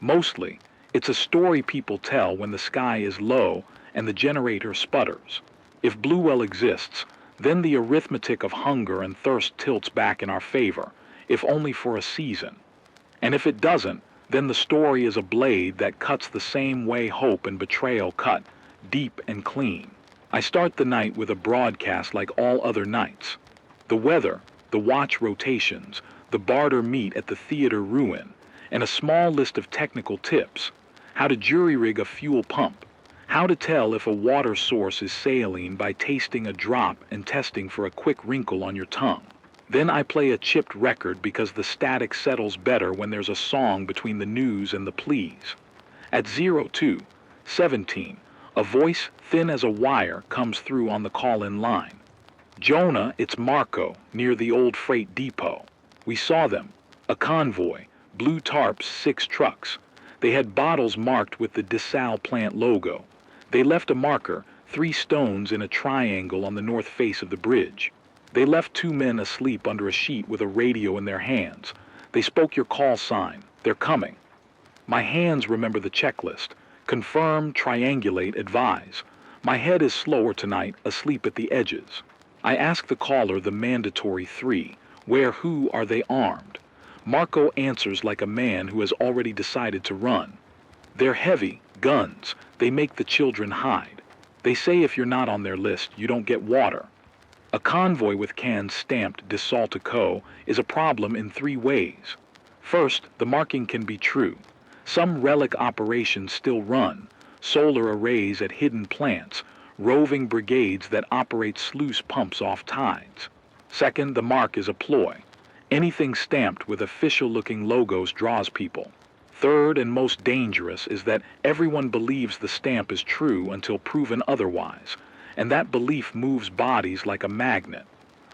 Mostly, it's a story people tell when the sky is low and the generator sputters. If Blue Well exists, then the arithmetic of hunger and thirst tilts back in our favor, if only for a season. And if it doesn't, then the story is a blade that cuts the same way hope and betrayal cut, deep and clean. I start the night with a broadcast like all other nights. The weather, the watch rotations, the barter meet at the theater ruin, and a small list of technical tips. How to jury-rig a fuel pump. How to tell if a water source is saline by tasting a drop and testing for a quick wrinkle on your tongue. Then I play a chipped record because the static settles better when there's a song between the news and the pleas. At 02:17, a voice thin as a wire comes through on the call-in line. Jonah, it's Marco, near the old freight depot. We saw them. A convoy, blue tarps, 6 trucks. They had bottles marked with the desal plant logo. They left a marker, 3 stones in a triangle on the north face of the bridge. They left 2 men asleep under a sheet with a radio in their hands. They spoke your call sign. They're coming. My hands remember the checklist. Confirm, triangulate, advise. My head is slower tonight, asleep at the edges. I ask the caller the mandatory 3. Where, who, are they armed? Marco answers like a man who has already decided to run. They're heavy, guns. They make the children hide. They say if you're not on their list, you don't get water. A convoy with cans stamped Desaltico is a problem in 3 ways. First, the marking can be true. Some relic operations still run, solar arrays at hidden plants, roving brigades that operate sluice pumps off tides. Second, the mark is a ploy. Anything stamped with official-looking logos draws people. Third and most dangerous is that everyone believes the stamp is true until proven otherwise, and that belief moves bodies like a magnet.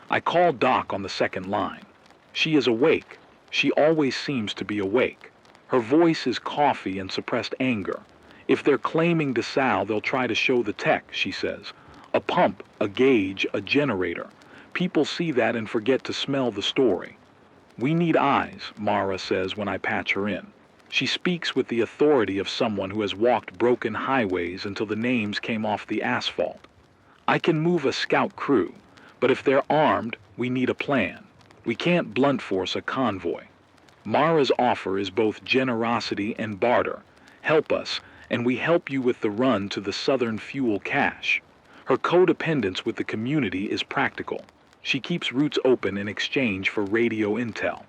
I call Doc on the second line. She is awake. She always seems to be awake. Her voice is coffee and suppressed anger. If they're claiming desal, they'll try to show the tech, she says. A pump, a gauge, a generator. People see that and forget to smell the story. We need eyes, Mara says when I patch her in. She speaks with the authority of someone who has walked broken highways until the names came off the asphalt. I can move a scout crew, but if they're armed, we need a plan. We can't blunt force a convoy. Mara's offer is both generosity and barter. Help us, and we help you with the run to the Southern fuel cache. Her codependence with the community is practical. She keeps routes open in exchange for radio intel.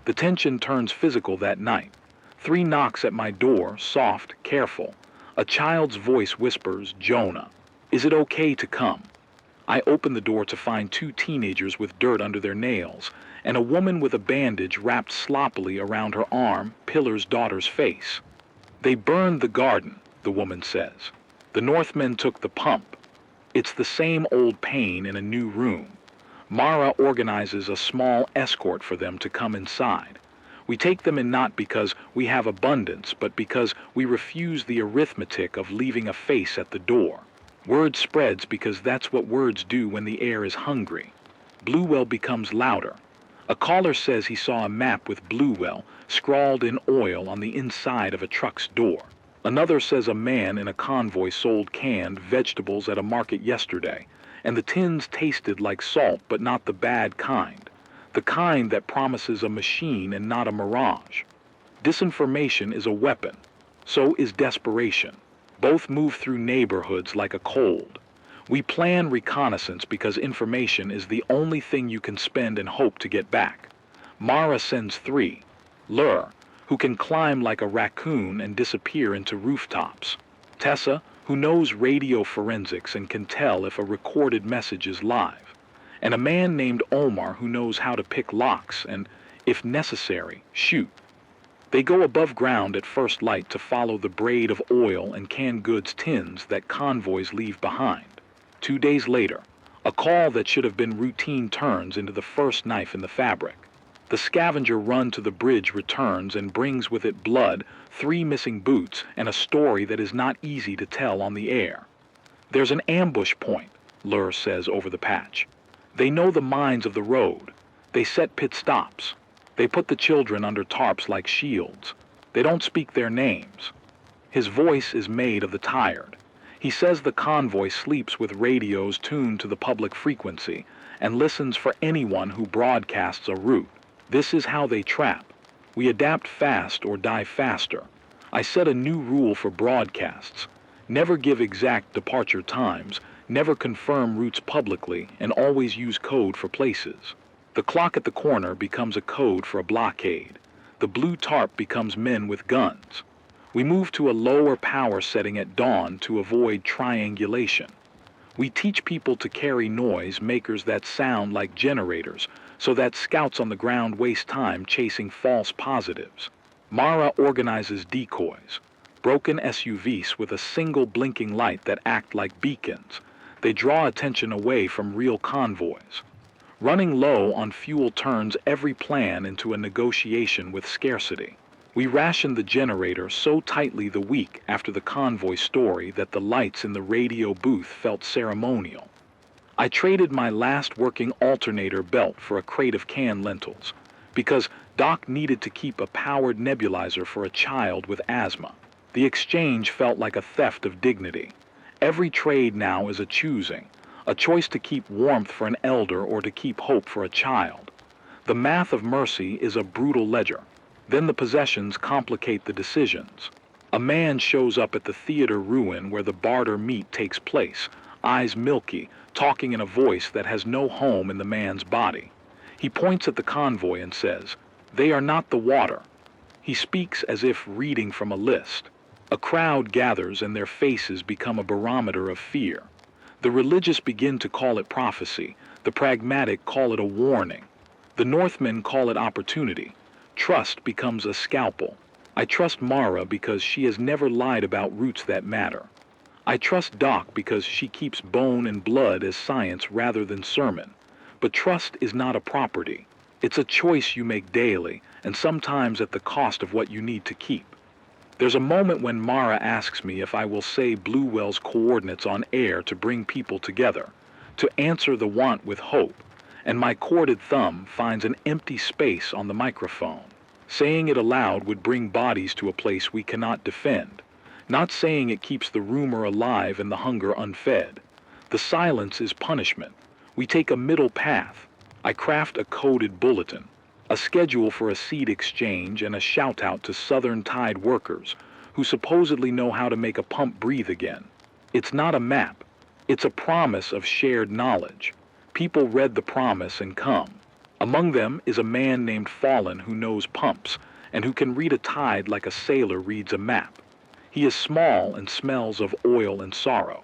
The tension turns physical that night. 3 knocks at my door, soft, careful. A child's voice whispers, Jonah. Is it okay to come? I open the door to find 2 teenagers with dirt under their nails, and a woman with a bandage wrapped sloppily around her arm, Pillar's daughter's face. They burned the garden, the woman says. The Northmen took the pump. It's the same old pain in a new room. Mara organizes a small escort for them to come inside. We take them in not because we have abundance, but because we refuse the arithmetic of leaving a face at the door. Word spreads because that's what words do when the air is hungry. Bluewell becomes louder. A caller says he saw a map with Bluewell scrawled in oil on the inside of a truck's door. Another says a man in a convoy sold canned vegetables at a market yesterday, and the tins tasted like salt but not the bad kind, the kind that promises a machine and not a mirage. Disinformation is a weapon. So is desperation. Both move through neighborhoods like a cold. We plan reconnaissance because information is the only thing you can spend and hope to get back. Mara sends 3. Lur, who can climb like a raccoon and disappear into rooftops. Tessa, who knows radio forensics and can tell if a recorded message is live. And a man named Omar who knows how to pick locks and, if necessary, shoot. They go above ground at first light to follow the braid of oil and canned goods tins that convoys leave behind. 2 days later, a call that should have been routine turns into the first knife in the fabric. The scavenger run to the bridge returns and brings with it blood, 3 missing boots, and a story that is not easy to tell on the air. There's an ambush point, Lur says over the patch. They know the minds of the road. They set pit stops. They put the children under tarps like shields. They don't speak their names. His voice is made of the tired. He says the convoy sleeps with radios tuned to the public frequency and listens for anyone who broadcasts a route. This is how they trap. We adapt fast or die faster. I set a new rule for broadcasts. Never give exact departure times, never confirm routes publicly, and always use code for places. The clock at the corner becomes a code for a blockade. The blue tarp becomes men with guns. We move to a lower power setting at dawn to avoid triangulation. We teach people to carry noise makers that sound like generators, so that scouts on the ground waste time chasing false positives. Mara organizes decoys, broken SUVs with a single blinking light that act like beacons. They draw attention away from real convoys. Running low on fuel turns every plan into a negotiation with scarcity. We ration the generator so tightly the week after the convoy story that the lights in the radio booth felt ceremonial. I traded my last working alternator belt for a crate of canned lentils, because Doc needed to keep a powered nebulizer for a child with asthma. The exchange felt like a theft of dignity. Every trade now is a choosing, a choice to keep warmth for an elder or to keep hope for a child. The math of mercy is a brutal ledger. Then the possessions complicate the decisions. A man shows up at the theater ruin where the barter meet takes place, eyes milky, talking in a voice that has no home in the man's body. He points at the convoy and says, "They are not the water." He speaks as if reading from a list. A crowd gathers and their faces become a barometer of fear. The religious begin to call it prophecy. The pragmatic call it a warning. The Northmen call it opportunity. Trust becomes a scalpel. I trust Mara because she has never lied about roots that matter. I trust Doc because she keeps bone and blood as science rather than sermon. But trust is not a property. It's a choice you make daily, and sometimes at the cost of what you need to keep. There's a moment when Mara asks me if I will say Bluewell's coordinates on air to bring people together, to answer the want with hope, and my corded thumb finds an empty space on the microphone. Saying it aloud would bring bodies to a place we cannot defend. Not saying it keeps the rumor alive and the hunger unfed. The silence is punishment. We take a middle path. I craft a coded bulletin, a schedule for a seed exchange and a shout-out to Southern Tide workers who supposedly know how to make a pump breathe again. It's not a map. It's a promise of shared knowledge. People read the promise and come. Among them is a man named Fallen who knows pumps and who can read a tide like a sailor reads a map. He is small and smells of oil and sorrow.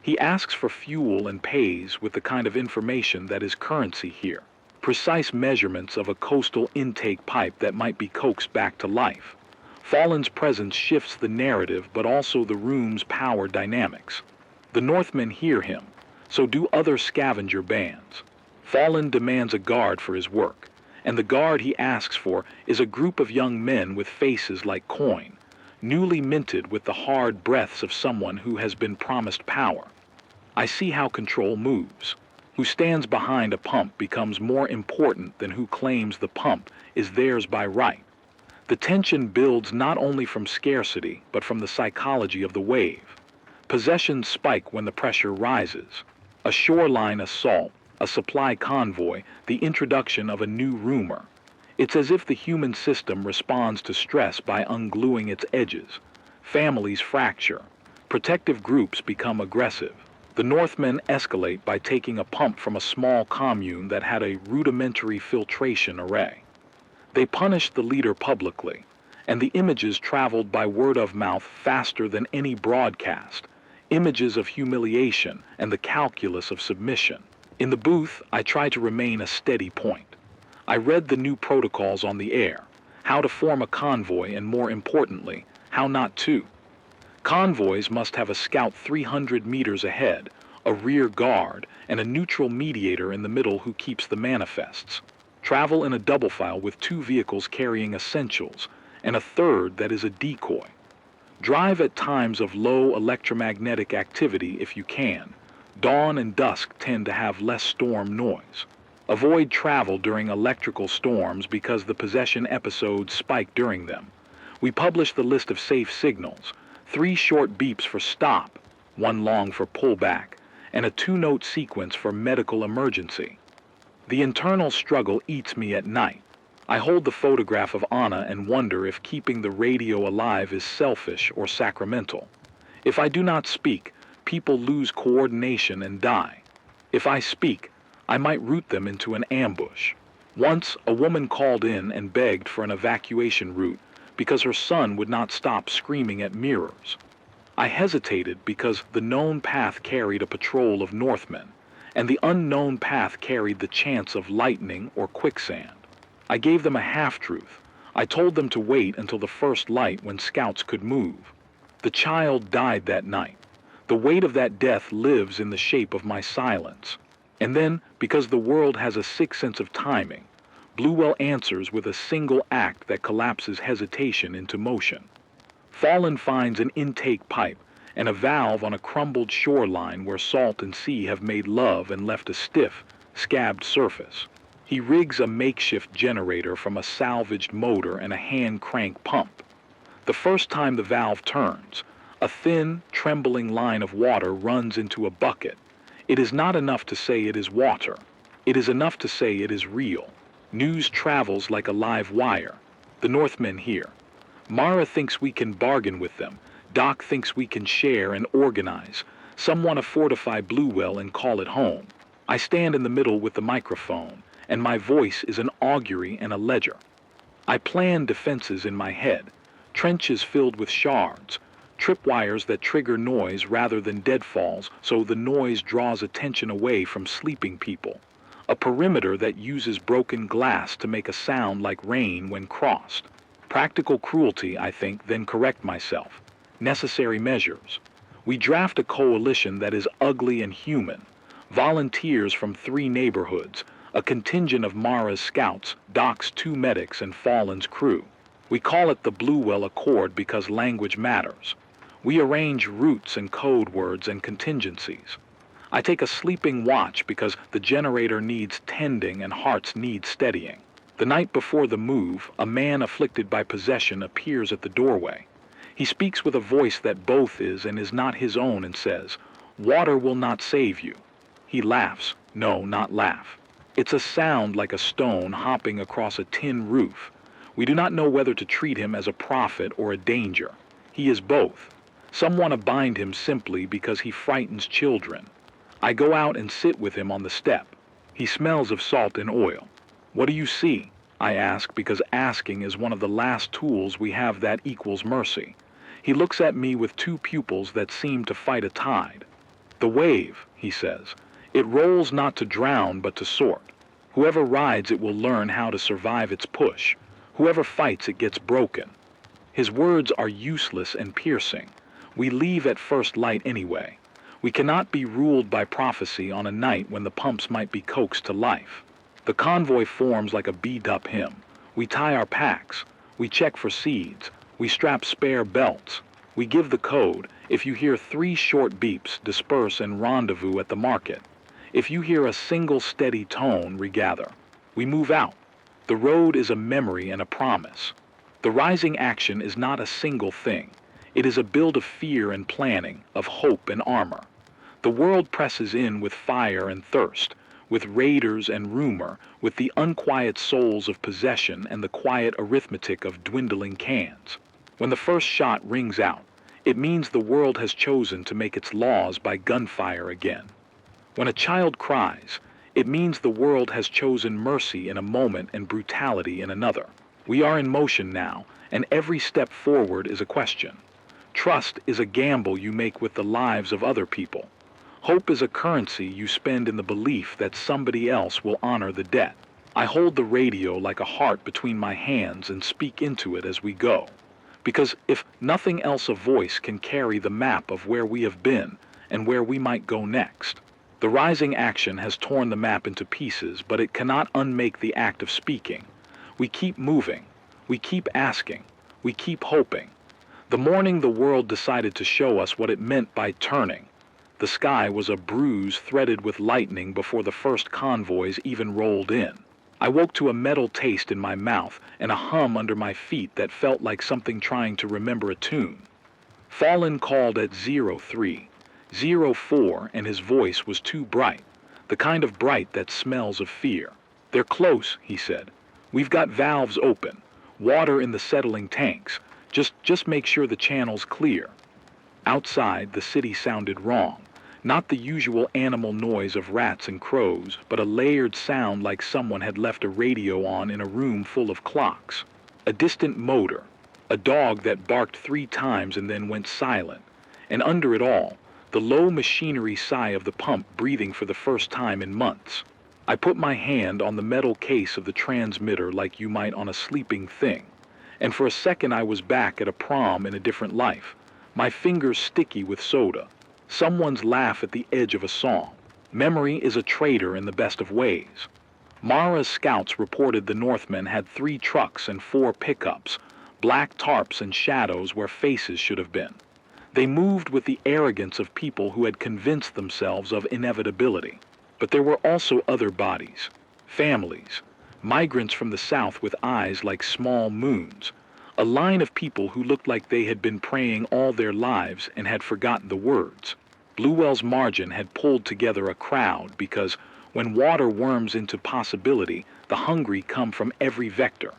He asks for fuel and pays with the kind of information that is currency here. Precise measurements of a coastal intake pipe that might be coaxed back to life. Fallen's presence shifts the narrative but also the room's power dynamics. The Northmen hear him, so do other scavenger bands. Fallen demands a guard for his work, and the guard he asks for is a group of young men with faces like coin, newly minted with the hard breaths of someone who has been promised power. I see how control moves. Who stands behind a pump becomes more important than who claims the pump is theirs by right. The tension builds not only from scarcity, but from the psychology of the wave. Possessions spike when the pressure rises. A shoreline assault, a supply convoy, the introduction of a new rumor. It's as if the human system responds to stress by ungluing its edges. Families fracture. Protective groups become aggressive. The Northmen escalate by taking a pump from a small commune that had a rudimentary filtration array. They punished the leader publicly, and the images traveled by word of mouth faster than any broadcast. Images of humiliation and the calculus of submission. In the booth, I tried to remain a steady point. I read the new protocols on the air, how to form a convoy and, more importantly, how not to. Convoys must have a scout 300 meters ahead, a rear guard, and a neutral mediator in the middle who keeps the manifests. Travel in a double file with 2 vehicles carrying essentials, and a third that is a decoy. Drive at times of low electromagnetic activity if you can. Dawn and dusk tend to have less storm noise. Avoid travel during electrical storms because the possession episodes spike during them. We publish the list of safe signals, 3 short beeps for stop, 1 long for pullback, and a 2-note sequence for medical emergency. The internal struggle eats me at night. I hold the photograph of Anna and wonder if keeping the radio alive is selfish or sacramental. If I do not speak, people lose coordination and die. If I speak, I might root them into an ambush. Once, a woman called in and begged for an evacuation route because her son would not stop screaming at mirrors. I hesitated because the known path carried a patrol of Northmen, and the unknown path carried the chance of lightning or quicksand. I gave them a half-truth. I told them to wait until the first light when scouts could move. The child died that night. The weight of that death lives in the shape of my silence. And then, because the world has a sick sense of timing, Bluewell answers with a single act that collapses hesitation into motion. Fallen finds an intake pipe and a valve on a crumbled shoreline where salt and sea have made love and left a stiff, scabbed surface. He rigs a makeshift generator from a salvaged motor and a hand-crank pump. The first time the valve turns, a thin, trembling line of water runs into a bucket. It is not enough to say it is water. It is enough to say it is real. News travels like a live wire. The Northmen hear. Mara thinks we can bargain with them. Doc thinks we can share and organize. Some want to fortify Bluewell and call it home. I stand in the middle with the microphone, and my voice is an augury and a ledger. I plan defenses in my head, trenches filled with shards, tripwires that trigger noise rather than deadfalls so the noise draws attention away from sleeping people, a perimeter that uses broken glass to make a sound like rain when crossed. Practical cruelty, I think, then correct myself. Necessary measures. We draft a coalition that is ugly and human, volunteers from 3 neighborhoods, a contingent of Mara's scouts, Doc's 2 medics, and Fallen's crew. We call it the Bluewell Accord because language matters. We arrange routes and code words and contingencies. I take a sleeping watch because the generator needs tending and hearts need steadying. The night before the move, a man afflicted by possession appears at the doorway. He speaks with a voice that both is and is not his own and says, "Water will not save you." He laughs. No, not laugh. It's a sound like a stone hopping across a tin roof. We do not know whether to treat him as a prophet or a danger. He is both. Some want to bind him simply because he frightens children. I go out and sit with him on the step. He smells of salt and oil. "What do you see?" I ask because asking is one of the last tools we have that equals mercy. He looks at me with 2 pupils that seem to fight a tide. "The wave," he says. "It rolls not to drown but to sort. Whoever rides it will learn how to survive its push. Whoever fights it gets broken." His words are useless and piercing. We leave at first light anyway. We cannot be ruled by prophecy on a night when the pumps might be coaxed to life. The convoy forms like a beat-up hymn. We tie our packs. We check for seeds. We strap spare belts. We give the code. If you hear 3 short beeps, disperse and rendezvous at the market. If you hear a single steady tone, regather. We move out. The road is a memory and a promise. The rising action is not a single thing. It is a build of fear and planning, of hope and armor. The world presses in with fire and thirst, with raiders and rumor, with the unquiet souls of possession and the quiet arithmetic of dwindling cans. When the first shot rings out, it means the world has chosen to make its laws by gunfire again. When a child cries, it means the world has chosen mercy in a moment and brutality in another. We are in motion now, and every step forward is a question. Trust is a gamble you make with the lives of other people. Hope is a currency you spend in the belief that somebody else will honor the debt. I hold the radio like a heart between my hands and speak into it as we go. Because if nothing else, a voice can carry the map of where we have been and where we might go next. The rising action has torn the map into pieces, but it cannot unmake the act of speaking. We keep moving. We keep asking. We keep hoping. The morning the world decided to show us what it meant by turning. The sky was a bruise threaded with lightning before the first convoys even rolled in. I woke to a metal taste in my mouth and a hum under my feet that felt like something trying to remember a tune. Fallen called at 03, 04, and his voice was too bright, the kind of bright that smells of fear. "They're close," he said. "We've got valves open, water in the settling tanks. Just make sure the channel's clear." Outside, the city sounded wrong. Not the usual animal noise of rats and crows, but a layered sound like someone had left a radio on in a room full of clocks. A distant motor, a dog that barked 3 times and then went silent, and under it all, the low machinery sigh of the pump breathing for the first time in months. I put my hand on the metal case of the transmitter like you might on a sleeping thing, and for a second I was back at a prom in a different life, my fingers sticky with soda. Someone's laugh at the edge of a song. Memory is a traitor in the best of ways. Mara's scouts reported the Northmen had 3 trucks and 4 pickups, black tarps and shadows where faces should have been. They moved with the arrogance of people who had convinced themselves of inevitability. But there were also other bodies, families, migrants from the south with eyes like small moons, a line of people who looked like they had been praying all their lives and had forgotten the words. Bluewell's margin had pulled together a crowd because when water worms into possibility, the hungry come from every vector.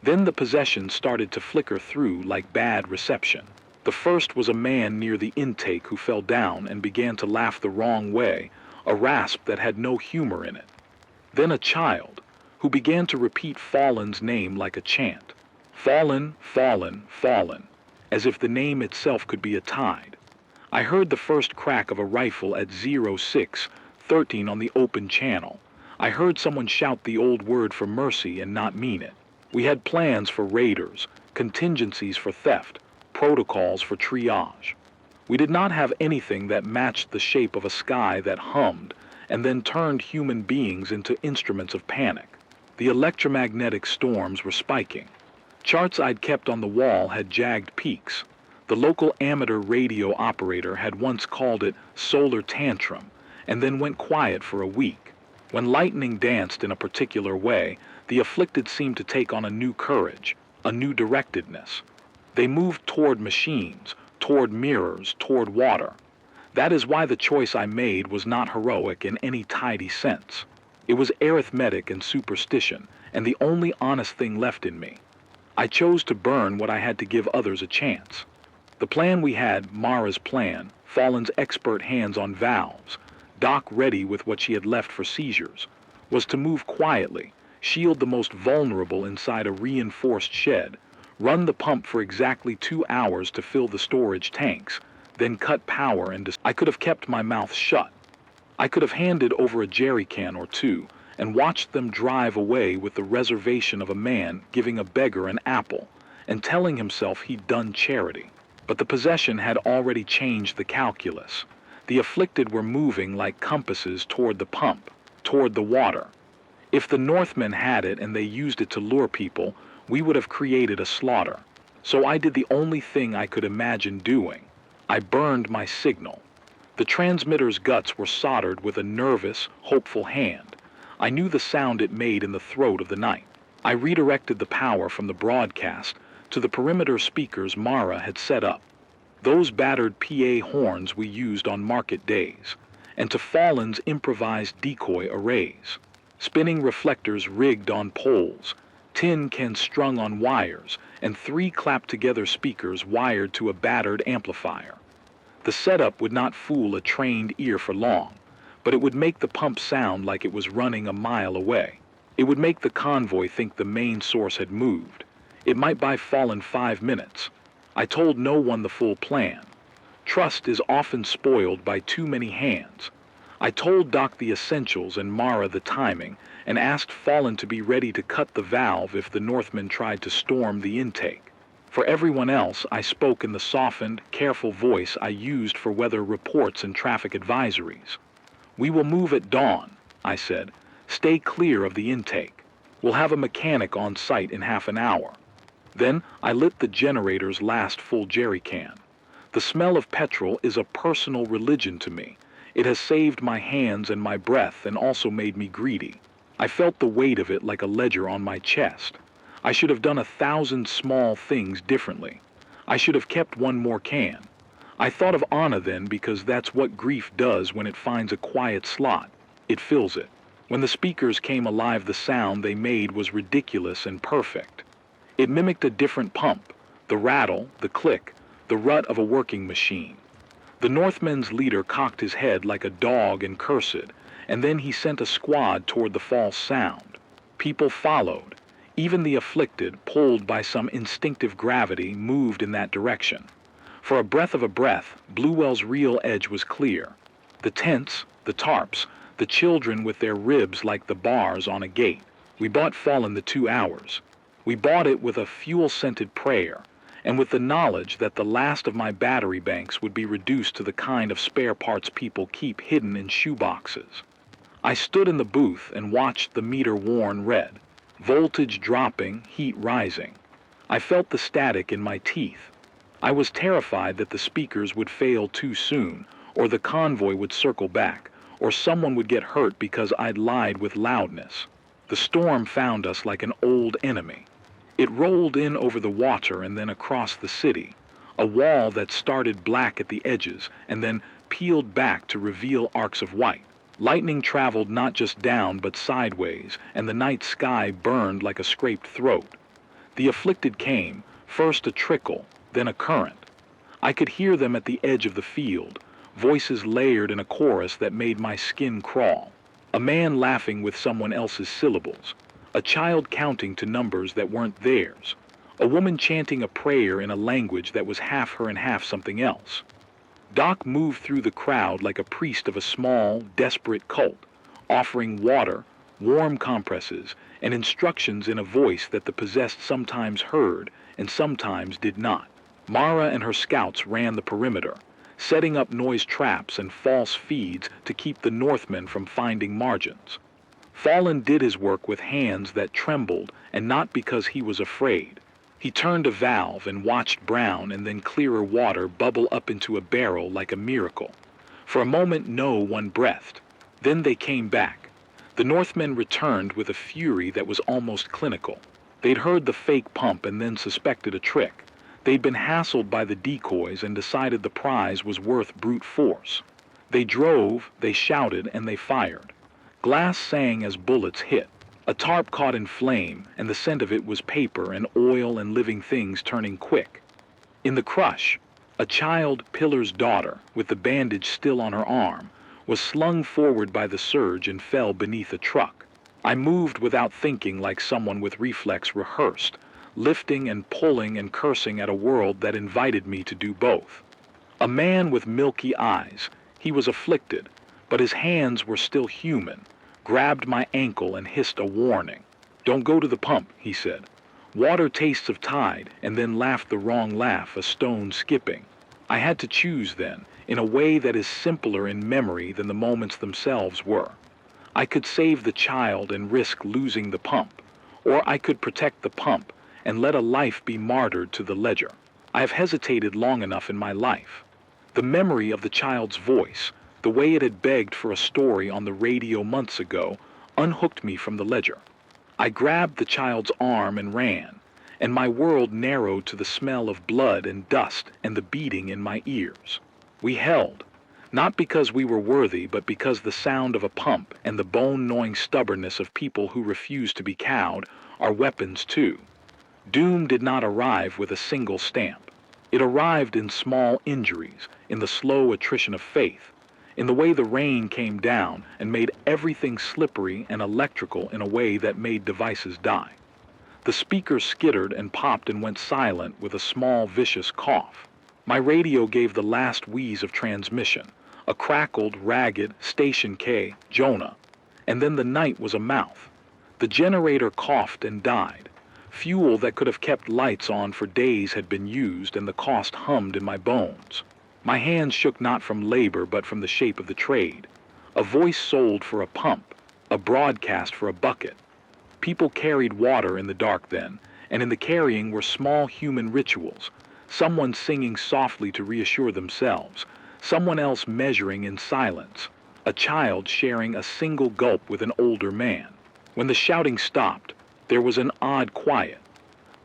Then the possessions started to flicker through like bad reception. The first was a man near the intake who fell down and began to laugh the wrong way, a rasp that had no humor in it. Then a child who began to repeat Fallen's name like a chant. Fallen, fallen, fallen, as if the name itself could be a tide. I heard the first crack of a rifle at 0613 on the open channel. I heard someone shout the old word for mercy and not mean it. We had plans for raiders, contingencies for theft, protocols for triage. We did not have anything that matched the shape of a sky that hummed and then turned human beings into instruments of panic. The electromagnetic storms were spiking. Charts I'd kept on the wall had jagged peaks. The local amateur radio operator had once called it solar tantrum and then went quiet for a week. When lightning danced in a particular way, the afflicted seemed to take on a new courage, a new directedness. They moved toward machines, toward mirrors, toward water. That is why the choice I made was not heroic in any tidy sense. It was arithmetic and superstition, and the only honest thing left in me. I chose to burn what I had to give others a chance. The plan we had, Mara's plan, Fallen's expert hands on valves, Doc ready with what she had left for seizures, was to move quietly, shield the most vulnerable inside a reinforced shed, run the pump for exactly 2 hours to fill the storage tanks, then cut power and I could have kept my mouth shut. I could have handed over a jerry can or 2 and watched them drive away with the reservation of a man giving a beggar an apple and telling himself he'd done charity. But the possession had already changed the calculus. The afflicted were moving like compasses toward the pump, toward the water. If the Northmen had it and they used it to lure people, we would have created a slaughter. So I did the only thing I could imagine doing. I burned my signal. The transmitter's guts were soldered with a nervous, hopeful hand. I knew the sound it made in the throat of the night. I redirected the power from the broadcast to the perimeter speakers Mara had set up, those battered PA horns we used on market days, and to Fallen's improvised decoy arrays, spinning reflectors rigged on poles, tin cans strung on wires, and 3 clapped-together speakers wired to a battered amplifier. The setup would not fool a trained ear for long, but it would make the pump sound like it was running a mile away. It would make the convoy think the main source had moved. It might buy Fallen 5 minutes. I told no one the full plan. Trust is often spoiled by too many hands. I told Doc the essentials and Mara the timing, and asked Fallen to be ready to cut the valve if the Northmen tried to storm the intake. For everyone else, I spoke in the softened, careful voice I used for weather reports and traffic advisories. "We will move at dawn," I said. "Stay clear of the intake. We'll have a mechanic on site in half an hour." Then I lit the generator's last full jerry can. The smell of petrol is a personal religion to me. It has saved my hands and my breath and also made me greedy. I felt the weight of it like a ledger on my chest. I should have done 1,000 small things differently. I should have kept one more can. I thought of Anna then because that's what grief does when it finds a quiet slot. It fills it. When the speakers came alive, the sound they made was ridiculous and perfect. It mimicked a different pump, the rattle, the click, the rut of a working machine. The Northmen's leader cocked his head like a dog and cursed, and then he sent a squad toward the false sound. People followed. Even the afflicted, pulled by some instinctive gravity, moved in that direction. For a breath, Bluewell's real edge was clear. The tents, the tarps, the children with their ribs like the bars on a gate. We bought Fallen the 2 hours. We bought it with a fuel-scented prayer, and with the knowledge that the last of my battery banks would be reduced to the kind of spare parts people keep hidden in shoeboxes. I stood in the booth and watched the meter warn red, voltage dropping, heat rising. I felt the static in my teeth. I was terrified that the speakers would fail too soon, or the convoy would circle back, or someone would get hurt because I'd lied with loudness. The storm found us like an old enemy. It rolled in over the water and then across the city, a wall that started black at the edges and then peeled back to reveal arcs of white. Lightning traveled not just down but sideways, and the night sky burned like a scraped throat. The afflicted came, first a trickle, then a current. I could hear them at the edge of the field, voices layered in a chorus that made my skin crawl. A man laughing with someone else's syllables. A child counting to numbers that weren't theirs. A woman chanting a prayer in a language that was half her and half something else. Doc moved through the crowd like a priest of a small, desperate cult, offering water, warm compresses, and instructions in a voice that the possessed sometimes heard and sometimes did not. Mara and her scouts ran the perimeter, setting up noise traps and false feeds to keep the Northmen from finding margins. Fallen did his work with hands that trembled, and not because he was afraid. He turned a valve and watched brown and then clearer water bubble up into a barrel like a miracle. For a moment no one breathed. Then they came back. The Northmen returned with a fury that was almost clinical. They'd heard the fake pump and then suspected a trick. They'd been hassled by the decoys and decided the prize was worth brute force. They drove, they shouted, and they fired. Glass sang as bullets hit. A tarp caught in flame, and the scent of it was paper and oil and living things turning quick. In the crush, a child, Pillar's daughter, with the bandage still on her arm, was slung forward by the surge and fell beneath a truck. I moved without thinking like someone with reflex rehearsed, lifting and pulling and cursing at a world that invited me to do both. A man with milky eyes, he was afflicted, but his hands were still human, grabbed my ankle and hissed a warning. "Don't go to the pump," he said. "Water tastes of tide," and then laughed the wrong laugh, a stone skipping. I had to choose then, in a way that is simpler in memory than the moments themselves were. I could save the child and risk losing the pump, or I could protect the pump and let a life be martyred to the ledger. I have hesitated long enough in my life. The memory of the child's voice, the way it had begged for a story on the radio months ago, unhooked me from the ledger. I grabbed the child's arm and ran, and my world narrowed to the smell of blood and dust and the beating in my ears. We held, not because we were worthy, but because the sound of a pump and the bone-gnawing stubbornness of people who refuse to be cowed are weapons too. Doom did not arrive with a single stamp. It arrived in small injuries, in the slow attrition of faith, in the way the rain came down and made everything slippery and electrical in a way that made devices die. The speaker skittered and popped and went silent with a small, vicious cough. My radio gave the last wheeze of transmission, a crackled, ragged, Station K, Jonah. And then the night was a mouth. The generator coughed and died. Fuel that could have kept lights on for days had been used, and the cost hummed in my bones. My hands shook not from labor, but from the shape of the trade. A voice sold for a pump, a broadcast for a bucket. People carried water in the dark then, and in the carrying were small human rituals. Someone singing softly to reassure themselves, someone else measuring in silence, a child sharing a single gulp with an older man. When the shouting stopped, there was an odd quiet.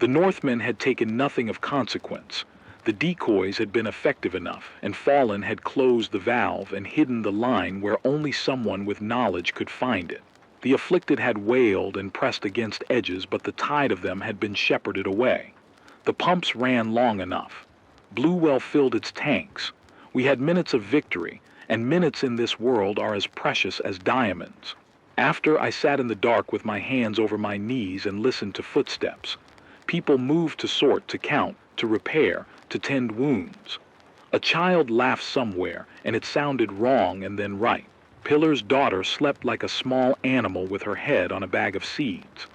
The Northmen had taken nothing of consequence. The decoys had been effective enough, and Fallen had closed the valve and hidden the line where only someone with knowledge could find it. The afflicted had wailed and pressed against edges, but the tide of them had been shepherded away. The pumps ran long enough. Bluewell filled its tanks. We had minutes of victory, and minutes in this world are as precious as diamonds. After, I sat in the dark with my hands over my knees and listened to footsteps. People moved to sort, to count, to repair, to tend wounds. A child laughed somewhere, and it sounded wrong and then right. Pillar's daughter slept like a small animal with her head on a bag of seeds.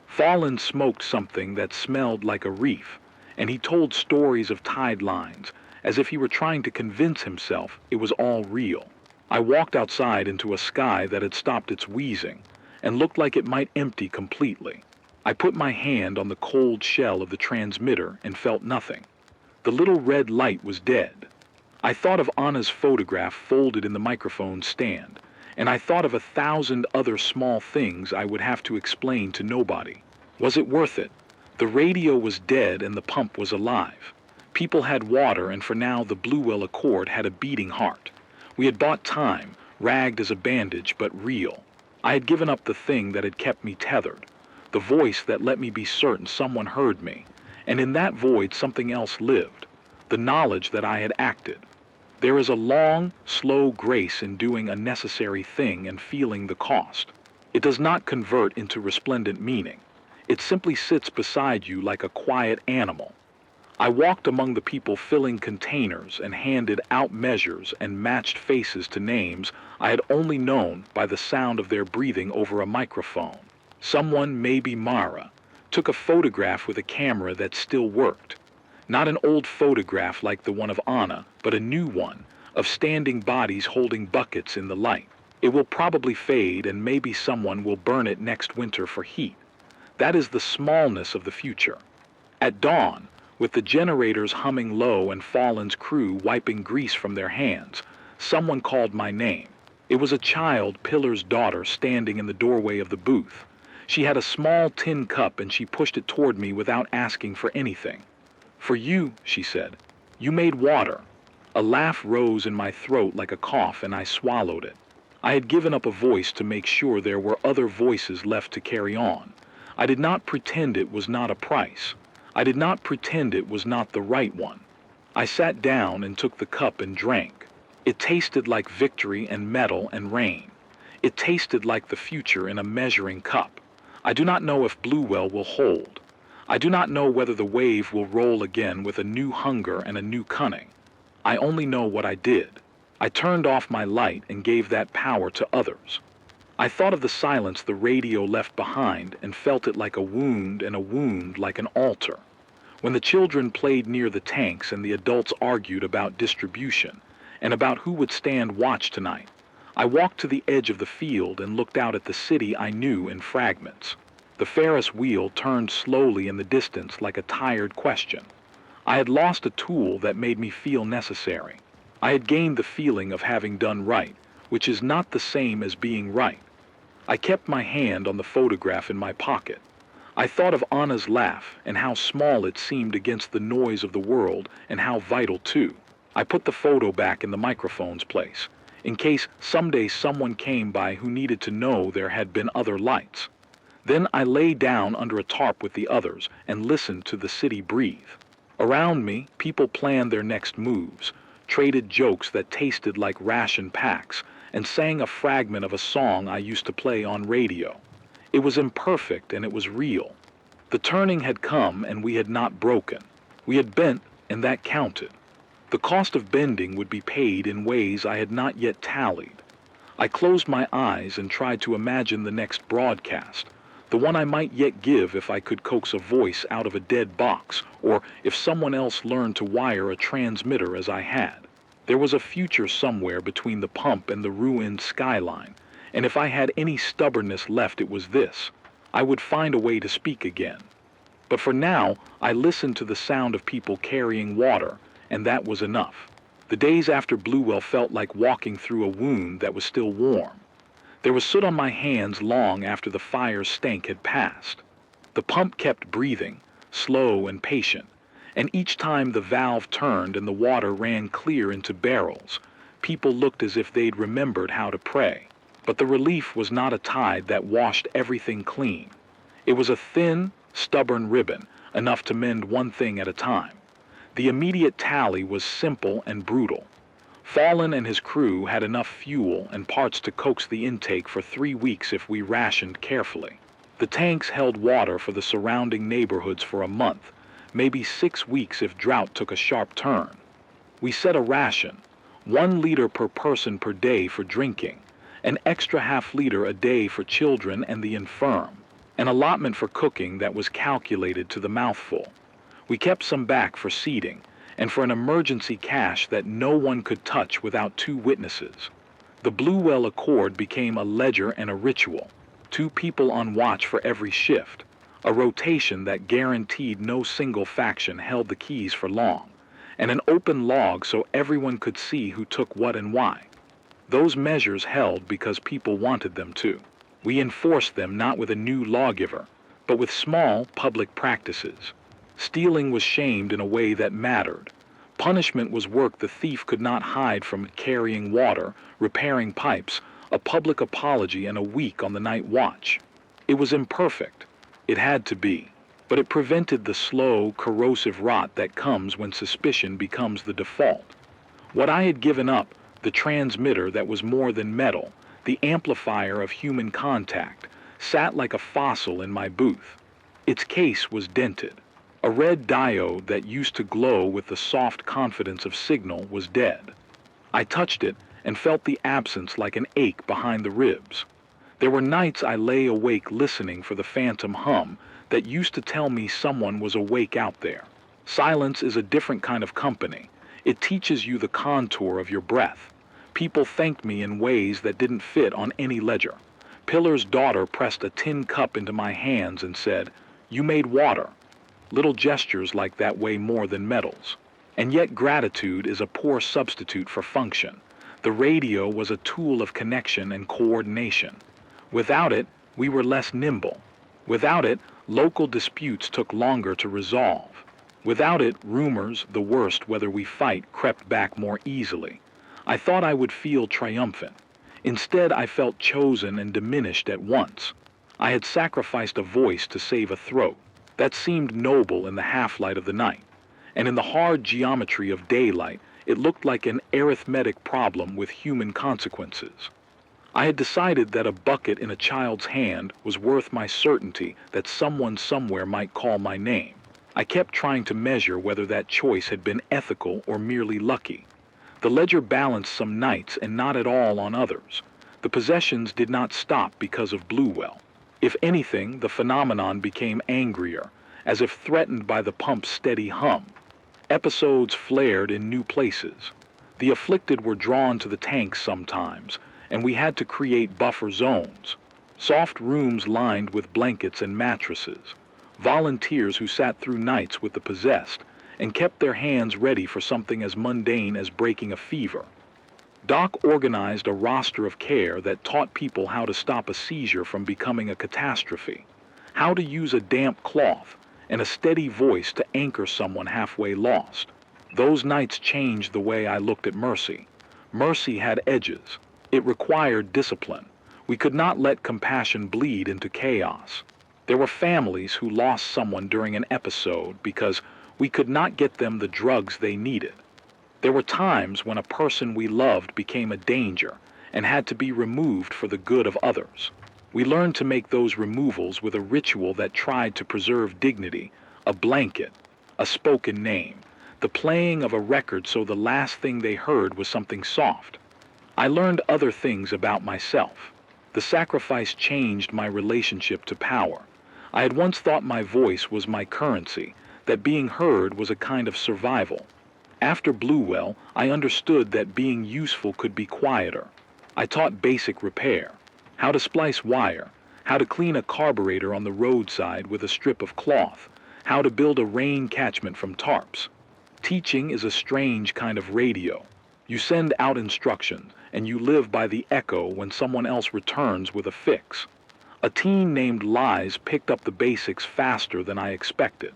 Fallen smoked something that smelled like a reef, and he told stories of tide lines, as if he were trying to convince himself it was all real. I walked outside into a sky that had stopped its wheezing, and looked like it might empty completely. I put my hand on the cold shell of the transmitter and felt nothing. The little red light was dead. I thought of Anna's photograph folded in the microphone stand, and I thought of 1,000 other small things I would have to explain to nobody. Was it worth it? The radio was dead and the pump was alive. People had water, and for now the Bluewell Accord had a beating heart. We had bought time, ragged as a bandage, but real. I had given up the thing that had kept me tethered, the voice that let me be certain someone heard me, and in that void something else lived, the knowledge that I had acted. There is a long, slow grace in doing a necessary thing and feeling the cost. It does not convert into resplendent meaning. It simply sits beside you like a quiet animal. I walked among the people filling containers and handed out measures and matched faces to names I had only known by the sound of their breathing over a microphone. Someone, maybe Mara, took a photograph with a camera that still worked. Not an old photograph like the one of Anna, but a new one, of standing bodies holding buckets in the light. It will probably fade, and maybe someone will burn it next winter for heat. That is the smallness of the future. At dawn, with the generators humming low and Fallen's crew wiping grease from their hands, someone called my name. It was a child, Pillar's daughter, standing in the doorway of the booth. She had a small tin cup and she pushed it toward me without asking for anything. "For you," she said. "You made water." A laugh rose in my throat like a cough, and I swallowed it. I had given up a voice to make sure there were other voices left to carry on. I did not pretend it was not a price. I did not pretend it was not the right one. I sat down and took the cup and drank. It tasted like victory and metal and rain. It tasted like the future in a measuring cup. I do not know if Bluewell will hold. I do not know whether the wave will roll again with a new hunger and a new cunning. I only know what I did. I turned off my light and gave that power to others. I thought of the silence the radio left behind and felt it like a wound, and a wound like an altar. When the children played near the tanks and the adults argued about distribution and about who would stand watch tonight, I walked to the edge of the field and looked out at the city I knew in fragments. The Ferris wheel turned slowly in the distance like a tired question. I had lost a tool that made me feel necessary. I had gained the feeling of having done right, which is not the same as being right. I kept my hand on the photograph in my pocket. I thought of Anna's laugh and how small it seemed against the noise of the world and how vital too. I put the photo back in the microphone's place, in case someday someone came by who needed to know there had been other lights. Then I lay down under a tarp with the others and listened to the city breathe. Around me, people planned their next moves, traded jokes that tasted like ration packs, and sang a fragment of a song I used to play on radio. It was imperfect and it was real. The turning had come and we had not broken. We had bent and that counted. The cost of bending would be paid in ways I had not yet tallied. I closed my eyes and tried to imagine the next broadcast, the one I might yet give if I could coax a voice out of a dead box, or if someone else learned to wire a transmitter as I had. There was a future somewhere between the pump and the ruined skyline, and if I had any stubbornness left it was this. I would find a way to speak again. But for now, I listened to the sound of people carrying water, and that was enough. The days after Bluewell felt like walking through a wound that was still warm. There was soot on my hands long after the fire's stank had passed. The pump kept breathing, slow and patient, and each time the valve turned and the water ran clear into barrels, people looked as if they'd remembered how to pray. But the relief was not a tide that washed everything clean. It was a thin, stubborn ribbon, enough to mend one thing at a time. The immediate tally was simple and brutal. Fallon and his crew had enough fuel and parts to coax the intake for 3 weeks if we rationed carefully. The tanks held water for the surrounding neighborhoods for a month, maybe 6 weeks if drought took a sharp turn. We set a ration, 1 liter per person per day for drinking, an extra half-liter a day for children and the infirm, an allotment for cooking that was calculated to the mouthful. We kept some back for seeding, and for an emergency cache that no one could touch without 2 witnesses. The Bluewell Accord became a ledger and a ritual, 2 people on watch for every shift, a rotation that guaranteed no single faction held the keys for long, and an open log so everyone could see who took what and why. Those measures held because people wanted them to. We enforced them not with a new lawgiver, but with small public practices. Stealing was shamed in a way that mattered. Punishment was work the thief could not hide from: carrying water, repairing pipes, a public apology, and a week on the night watch. It was imperfect. It had to be. But it prevented the slow, corrosive rot that comes when suspicion becomes the default. What I had given up, the transmitter that was more than metal, the amplifier of human contact, sat like a fossil in my booth. Its case was dented. A red diode that used to glow with the soft confidence of signal was dead. I touched it and felt the absence like an ache behind the ribs. There were nights I lay awake listening for the phantom hum that used to tell me someone was awake out there. Silence is a different kind of company. It teaches you the contour of your breath. People thanked me in ways that didn't fit on any ledger. Pillar's daughter pressed a tin cup into my hands and said, "You made water." Little gestures like that weigh more than medals. And yet gratitude is a poor substitute for function. The radio was a tool of connection and coordination. Without it, we were less nimble. Without it, local disputes took longer to resolve. Without it, rumors, the worst whether we fight, crept back more easily. I thought I would feel triumphant. Instead, I felt chosen and diminished at once. I had sacrificed a voice to save a throat. That seemed noble in the half-light of the night, and in the hard geometry of daylight, it looked like an arithmetic problem with human consequences. I had decided that a bucket in a child's hand was worth my certainty that someone somewhere might call my name. I kept trying to measure whether that choice had been ethical or merely lucky. The ledger balanced some nights and not at all on others. The possessions did not stop because of Bluewell. If anything, the phenomenon became angrier, as if threatened by the pump's steady hum. Episodes flared in new places. The afflicted were drawn to the tanks sometimes, and we had to create buffer zones. Soft rooms lined with blankets and mattresses. Volunteers who sat through nights with the possessed and kept their hands ready for something as mundane as breaking a fever. Doc organized a roster of care that taught people how to stop a seizure from becoming a catastrophe, how to use a damp cloth and a steady voice to anchor someone halfway lost. Those nights changed the way I looked at mercy. Mercy had edges. It required discipline. We could not let compassion bleed into chaos. There were families who lost someone during an episode because we could not get them the drugs they needed. There were times when a person we loved became a danger and had to be removed for the good of others. We learned to make those removals with a ritual that tried to preserve dignity, a blanket, a spoken name, the playing of a record so the last thing they heard was something soft. I learned other things about myself. The sacrifice changed my relationship to power. I had once thought my voice was my currency, that being heard was a kind of survival. After Bluewell, I understood that being useful could be quieter. I taught basic repair, how to splice wire, how to clean a carburetor on the roadside with a strip of cloth, how to build a rain catchment from tarps. Teaching is a strange kind of radio. You send out instructions, and you live by the echo when someone else returns with a fix. A teen named Liz picked up the basics faster than I expected.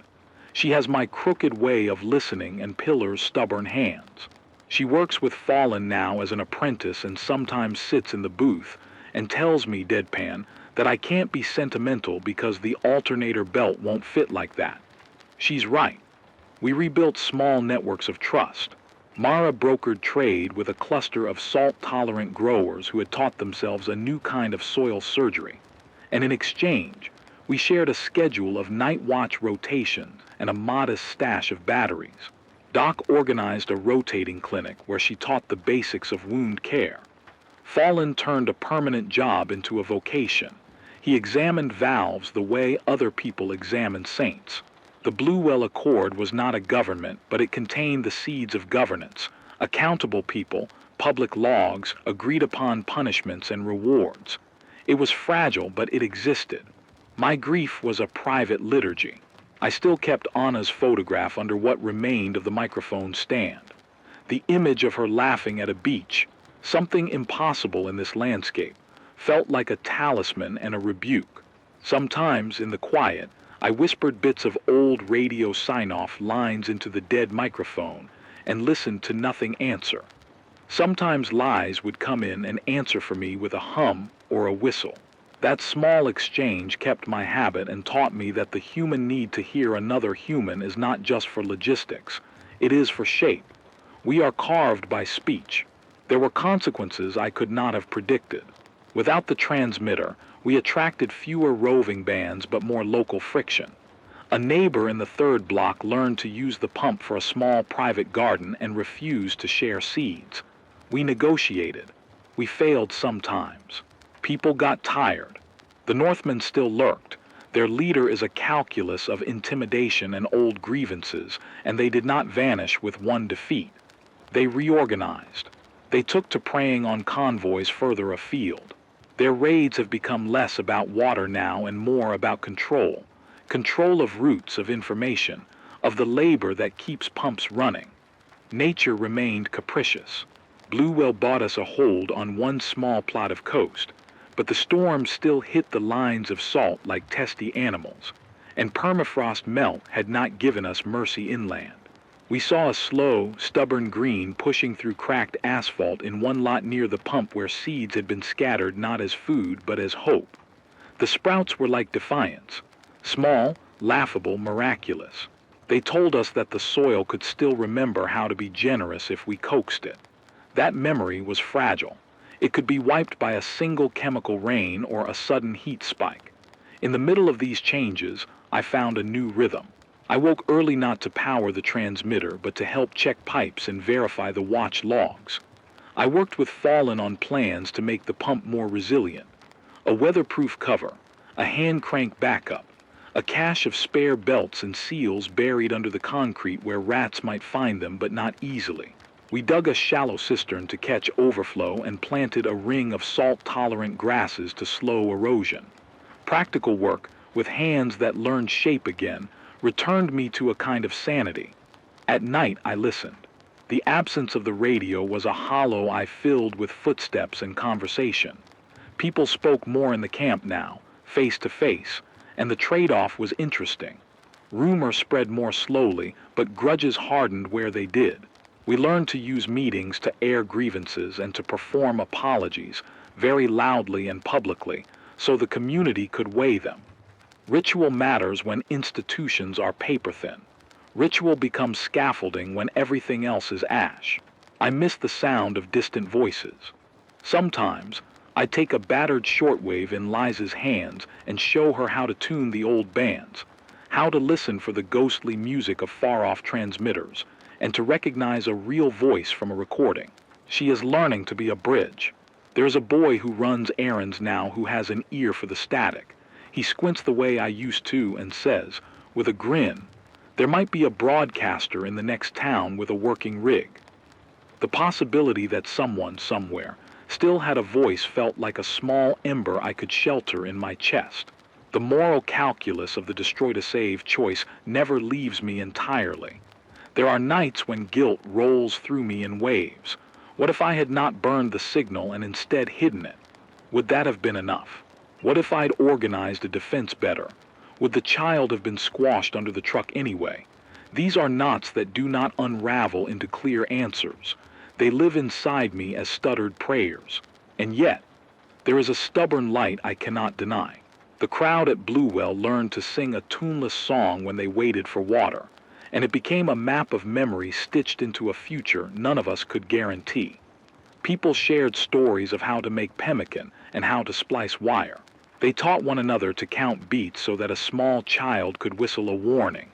She has my crooked way of listening and Pillar's stubborn hands. She works with Fallen now as an apprentice and sometimes sits in the booth and tells me, deadpan, that I can't be sentimental because the alternator belt won't fit like that. She's right. We rebuilt small networks of trust. Mara brokered trade with a cluster of salt-tolerant growers who had taught themselves a new kind of soil surgery. And in exchange, we shared a schedule of night watch rotations and a modest stash of batteries. Doc organized a rotating clinic where she taught the basics of wound care. Fallen turned a permanent job into a vocation. He examined valves the way other people examine saints. The Bluewell Accord was not a government, but it contained the seeds of governance, accountable people, public logs, agreed-upon punishments and rewards. It was fragile, but it existed. My grief was a private liturgy. I still kept Anna's photograph under what remained of the microphone stand. The image of her laughing at a beach, something impossible in this landscape, felt like a talisman and a rebuke. Sometimes, in the quiet, I whispered bits of old radio sign-off lines into the dead microphone and listened to nothing answer. Sometimes Liz would come in and answer for me with a hum or a whistle. That small exchange kept my habit and taught me that the human need to hear another human is not just for logistics, it is for shape. We are carved by speech. There were consequences I could not have predicted. Without the transmitter, we attracted fewer roving bands but more local friction. A neighbor in the third block learned to use the pump for a small private garden and refused to share seeds. We negotiated. We failed sometimes. People got tired. The Northmen still lurked. Their leader is a calculus of intimidation and old grievances, and they did not vanish with one defeat. They reorganized. They took to preying on convoys further afield. Their raids have become less about water now and more about control. Control of routes of information, of the labor that keeps pumps running. Nature remained capricious. Bluewell bought us a hold on one small plot of coast, but the storms still hit the lines of salt like testy animals, and permafrost melt had not given us mercy inland. We saw a slow, stubborn green pushing through cracked asphalt in one lot near the pump where seeds had been scattered not as food but as hope. The sprouts were like defiance, small, laughable, miraculous. They told us that the soil could still remember how to be generous if we coaxed it. That memory was fragile. It could be wiped by a single chemical rain or a sudden heat spike. In the middle of these changes, I found a new rhythm. I woke early not to power the transmitter, but to help check pipes and verify the watch logs. I worked with Fallen on plans to make the pump more resilient. A weatherproof cover, a hand crank backup, a cache of spare belts and seals buried under the concrete where rats might find them but not easily. We dug a shallow cistern to catch overflow and planted a ring of salt-tolerant grasses to slow erosion. Practical work, with hands that learned shape again, returned me to a kind of sanity. At night I listened. The absence of the radio was a hollow I filled with footsteps and conversation. People spoke more in the camp now, face to face, and the trade-off was interesting. Rumor spread more slowly, but grudges hardened where they did. We learned to use meetings to air grievances and to perform apologies, very loudly and publicly, so the community could weigh them. Ritual matters when institutions are paper-thin. Ritual becomes scaffolding when everything else is ash. I miss the sound of distant voices. Sometimes, I take a battered shortwave in Liza's hands and show her how to tune the old bands, how to listen for the ghostly music of far-off transmitters, and to recognize a real voice from a recording. She is learning to be a bridge. There's a boy who runs errands now who has an ear for the static. He squints the way I used to and says, with a grin, there might be a broadcaster in the next town with a working rig. The possibility that someone, somewhere, still had a voice felt like a small ember I could shelter in my chest. The moral calculus of the destroy to save choice never leaves me entirely. There are nights when guilt rolls through me in waves. What if I had not burned the signal and instead hidden it? Would that have been enough? What if I'd organized a defense better? Would the child have been squashed under the truck anyway? These are knots that do not unravel into clear answers. They live inside me as stuttered prayers. And yet, there is a stubborn light I cannot deny. The crowd at Bluewell learned to sing a tuneless song when they waited for water, and it became a map of memory stitched into a future none of us could guarantee. People shared stories of how to make pemmican and how to splice wire. They taught one another to count beats so that a small child could whistle a warning.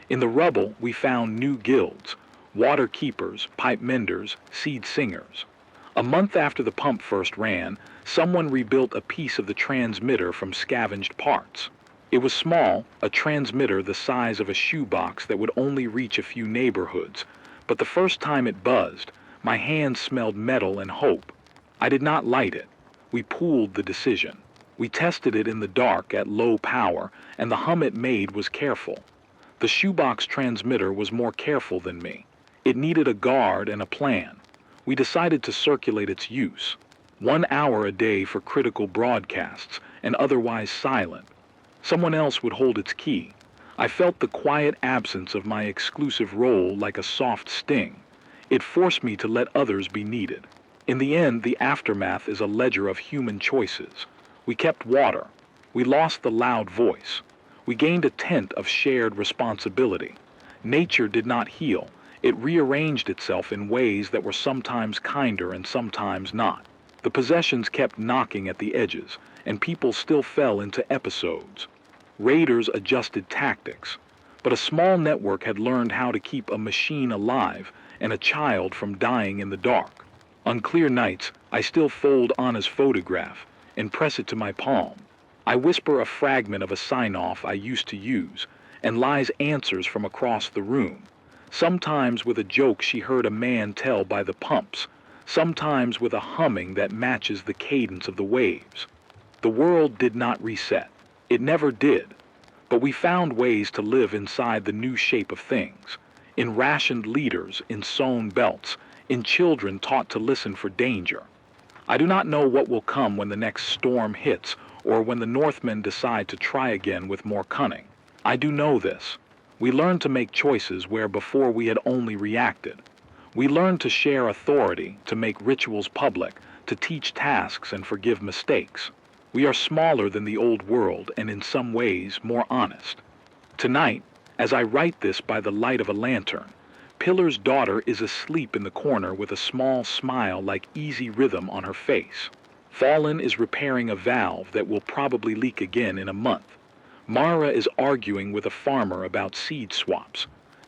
In the rubble, we found new guilds: water keepers, pipe menders, seed singers. A month after the pump first ran, someone rebuilt a piece of the transmitter from scavenged parts. It was small, a transmitter the size of a shoebox that would only reach a few neighborhoods, but the first time it buzzed, my hands smelled metal and hope. I did not light it. We pooled the decision. We tested it in the dark at low power, and the hum it made was careful. The shoebox transmitter was more careful than me. It needed a guard and a plan. We decided to circulate its use. 1 hour a day for critical broadcasts, and otherwise silent. Someone else would hold its key. I felt the quiet absence of my exclusive role like a soft sting. It forced me to let others be needed. In the end, the aftermath is a ledger of human choices. We kept water. We lost the loud voice. We gained a tent of shared responsibility. Nature did not heal. It rearranged itself in ways that were sometimes kinder and sometimes not. The possessions kept knocking at the edges, and people still fell into episodes. Raiders adjusted tactics, but a small network had learned how to keep a machine alive and a child from dying in the dark. On clear nights, I still fold Anna's photograph and press it to my palm. I whisper a fragment of a sign-off I used to use, and Liz answers from across the room, sometimes with a joke she heard a man tell by the pumps, sometimes with a humming that matches the cadence of the waves. The world did not reset. It never did. But we found ways to live inside the new shape of things, in rationed leaders, in sewn belts, in children taught to listen for danger. I do not know what will come when the next storm hits, or when the Northmen decide to try again with more cunning. I do know this. We learned to make choices where before we had only reacted. We learned to share authority, to make rituals public, to teach tasks and forgive mistakes. We are smaller than the old world and in some ways more honest. Tonight, as I write this by the light of a lantern, Pillar's daughter is asleep in the corner with a small smile like easy rhythm on her face. Fallon is repairing a valve that will probably leak again in a month. Mara is arguing with a farmer about seed swaps.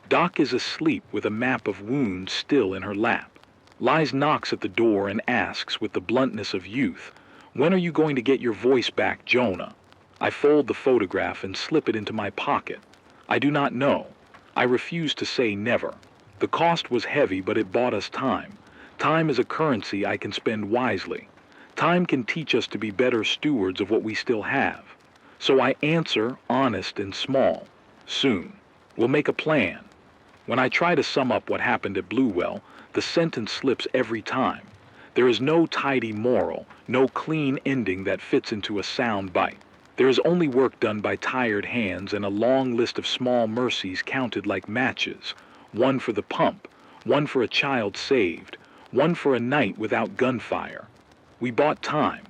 Doc is asleep with a map of wounds still in her lap. Liz knocks at the door and asks with the bluntness of youth, "When are you going to get your voice back, Jonah?" I fold the photograph and slip it into my pocket. I do not know. I refuse to say never. The cost was heavy, but it bought us time. Time is a currency I can spend wisely. Time can teach us to be better stewards of what we still have. So I answer, honest and small. Soon. We'll make a plan. When I try to sum up what happened at Bluewell, the sentence slips every time. There is no tidy moral, no clean ending that fits into a sound bite. There is only work done by tired hands and a long list of small mercies counted like matches. One for the pump, one for a child saved, one for a night without gunfire. We bought time.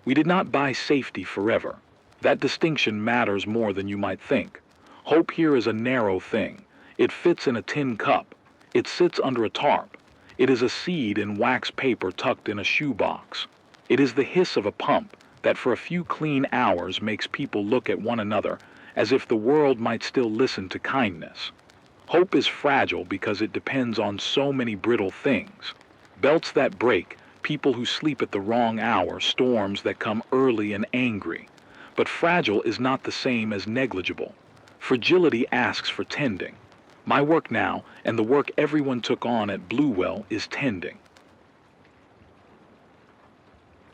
We did not buy safety forever. That distinction matters more than you might think. Hope here is a narrow thing. It fits in a tin cup. It sits under a tarp. It is a seed in wax paper tucked in a shoebox. It is the hiss of a pump that for a few clean hours makes people look at one another as if the world might still listen to kindness. Hope is fragile because it depends on so many brittle things. Belts that break, people who sleep at the wrong hour, storms that come early and angry. But fragile is not the same as negligible. Fragility asks for tending. My work now, and the work everyone took on at Bluewell, is tending.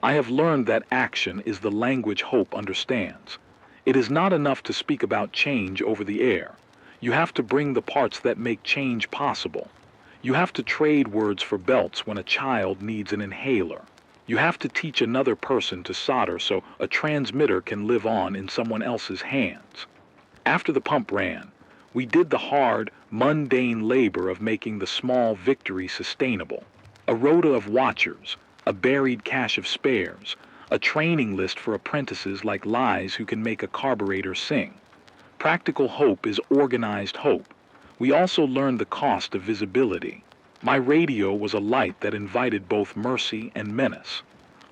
I have learned that action is the language hope understands. It is not enough to speak about change over the air. You have to bring the parts that make change possible. You have to trade words for belts when a child needs an inhaler. You have to teach another person to solder so a transmitter can live on in someone else's hands. After the pump ran, we did the hard, mundane labor of making the small victory sustainable. A rota of watchers, a buried cache of spares, a training list for apprentices like Lies who can make a carburetor sing. Practical hope is organized hope. We also learned the cost of visibility. My radio was a light that invited both mercy and menace.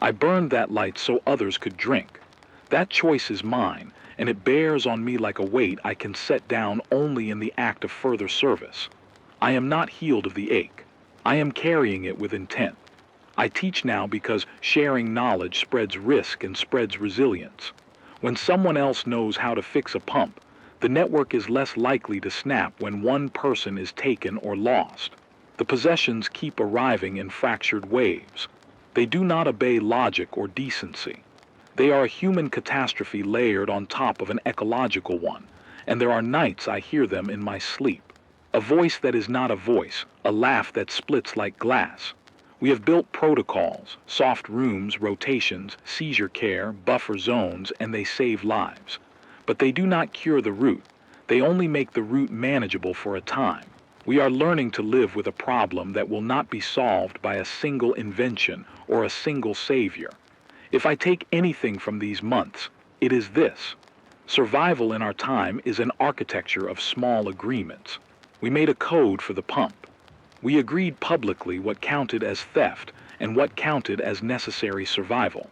I burned that light so others could drink. That choice is mine, and it bears on me like a weight I can set down only in the act of further service. I am not healed of the ache. I am carrying it with intent. I teach now because sharing knowledge spreads risk and spreads resilience. When someone else knows how to fix a pump, the network is less likely to snap when one person is taken or lost. The possessions keep arriving in fractured waves. They do not obey logic or decency. They are a human catastrophe layered on top of an ecological one, and there are nights I hear them in my sleep. A voice that is not a voice, a laugh that splits like glass. We have built protocols, soft rooms, rotations, seizure care, buffer zones, and they save lives. But they do not cure the root. They only make the root manageable for a time. We are learning to live with a problem that will not be solved by a single invention or a single savior. If I take anything from these months, it is this. Survival in our time is an architecture of small agreements. We made a code for the pump. We agreed publicly what counted as theft and what counted as necessary survival.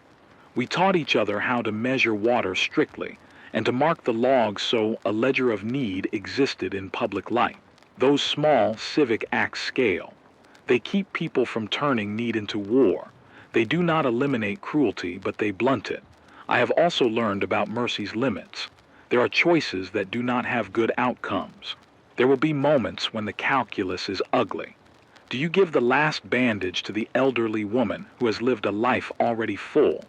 We taught each other how to measure water strictly and to mark the logs so a ledger of need existed in public light. Those small civic acts scale. They keep people from turning need into war. They do not eliminate cruelty, but they blunt it. I have also learned about mercy's limits. There are choices that do not have good outcomes. There will be moments when the calculus is ugly. Do you give the last bandage to the elderly woman who has lived a life already full,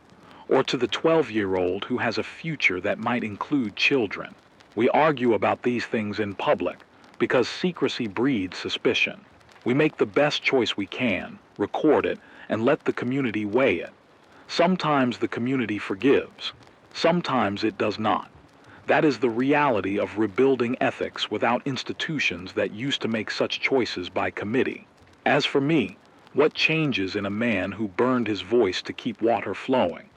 or to the 12-year-old who has a future that might include children? We argue about these things in public because secrecy breeds suspicion. We make the best choice we can, record it, and let the community weigh it. Sometimes the community forgives. Sometimes it does not. That is the reality of rebuilding ethics without institutions that used to make such choices by committee. As for me, what changes in a man who burned his voice to keep water flowing?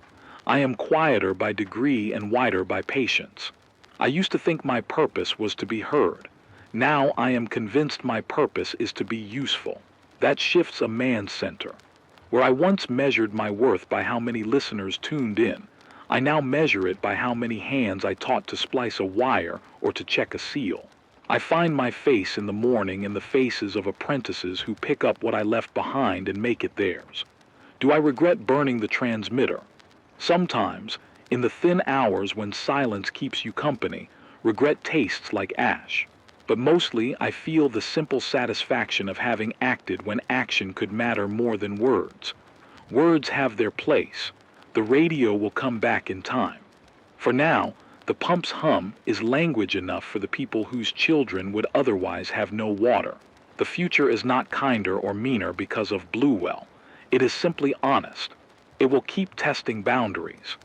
I am quieter by degree and wider by patience. I used to think my purpose was to be heard. Now I am convinced my purpose is to be useful. That shifts a man's center. Where I once measured my worth by how many listeners tuned in, I now measure it by how many hands I taught to splice a wire or to check a seal. I find my face in the morning in the faces of apprentices who pick up what I left behind and make it theirs. Do I regret burning the transmitter? Sometimes, in the thin hours when silence keeps you company, regret tastes like ash. But mostly I feel the simple satisfaction of having acted when action could matter more than words. Words have their place. The radio will come back in time. For now, the pump's hum is language enough for the people whose children would otherwise have no water. The future is not kinder or meaner because of Blue Well. It is simply honest. It will keep testing boundaries.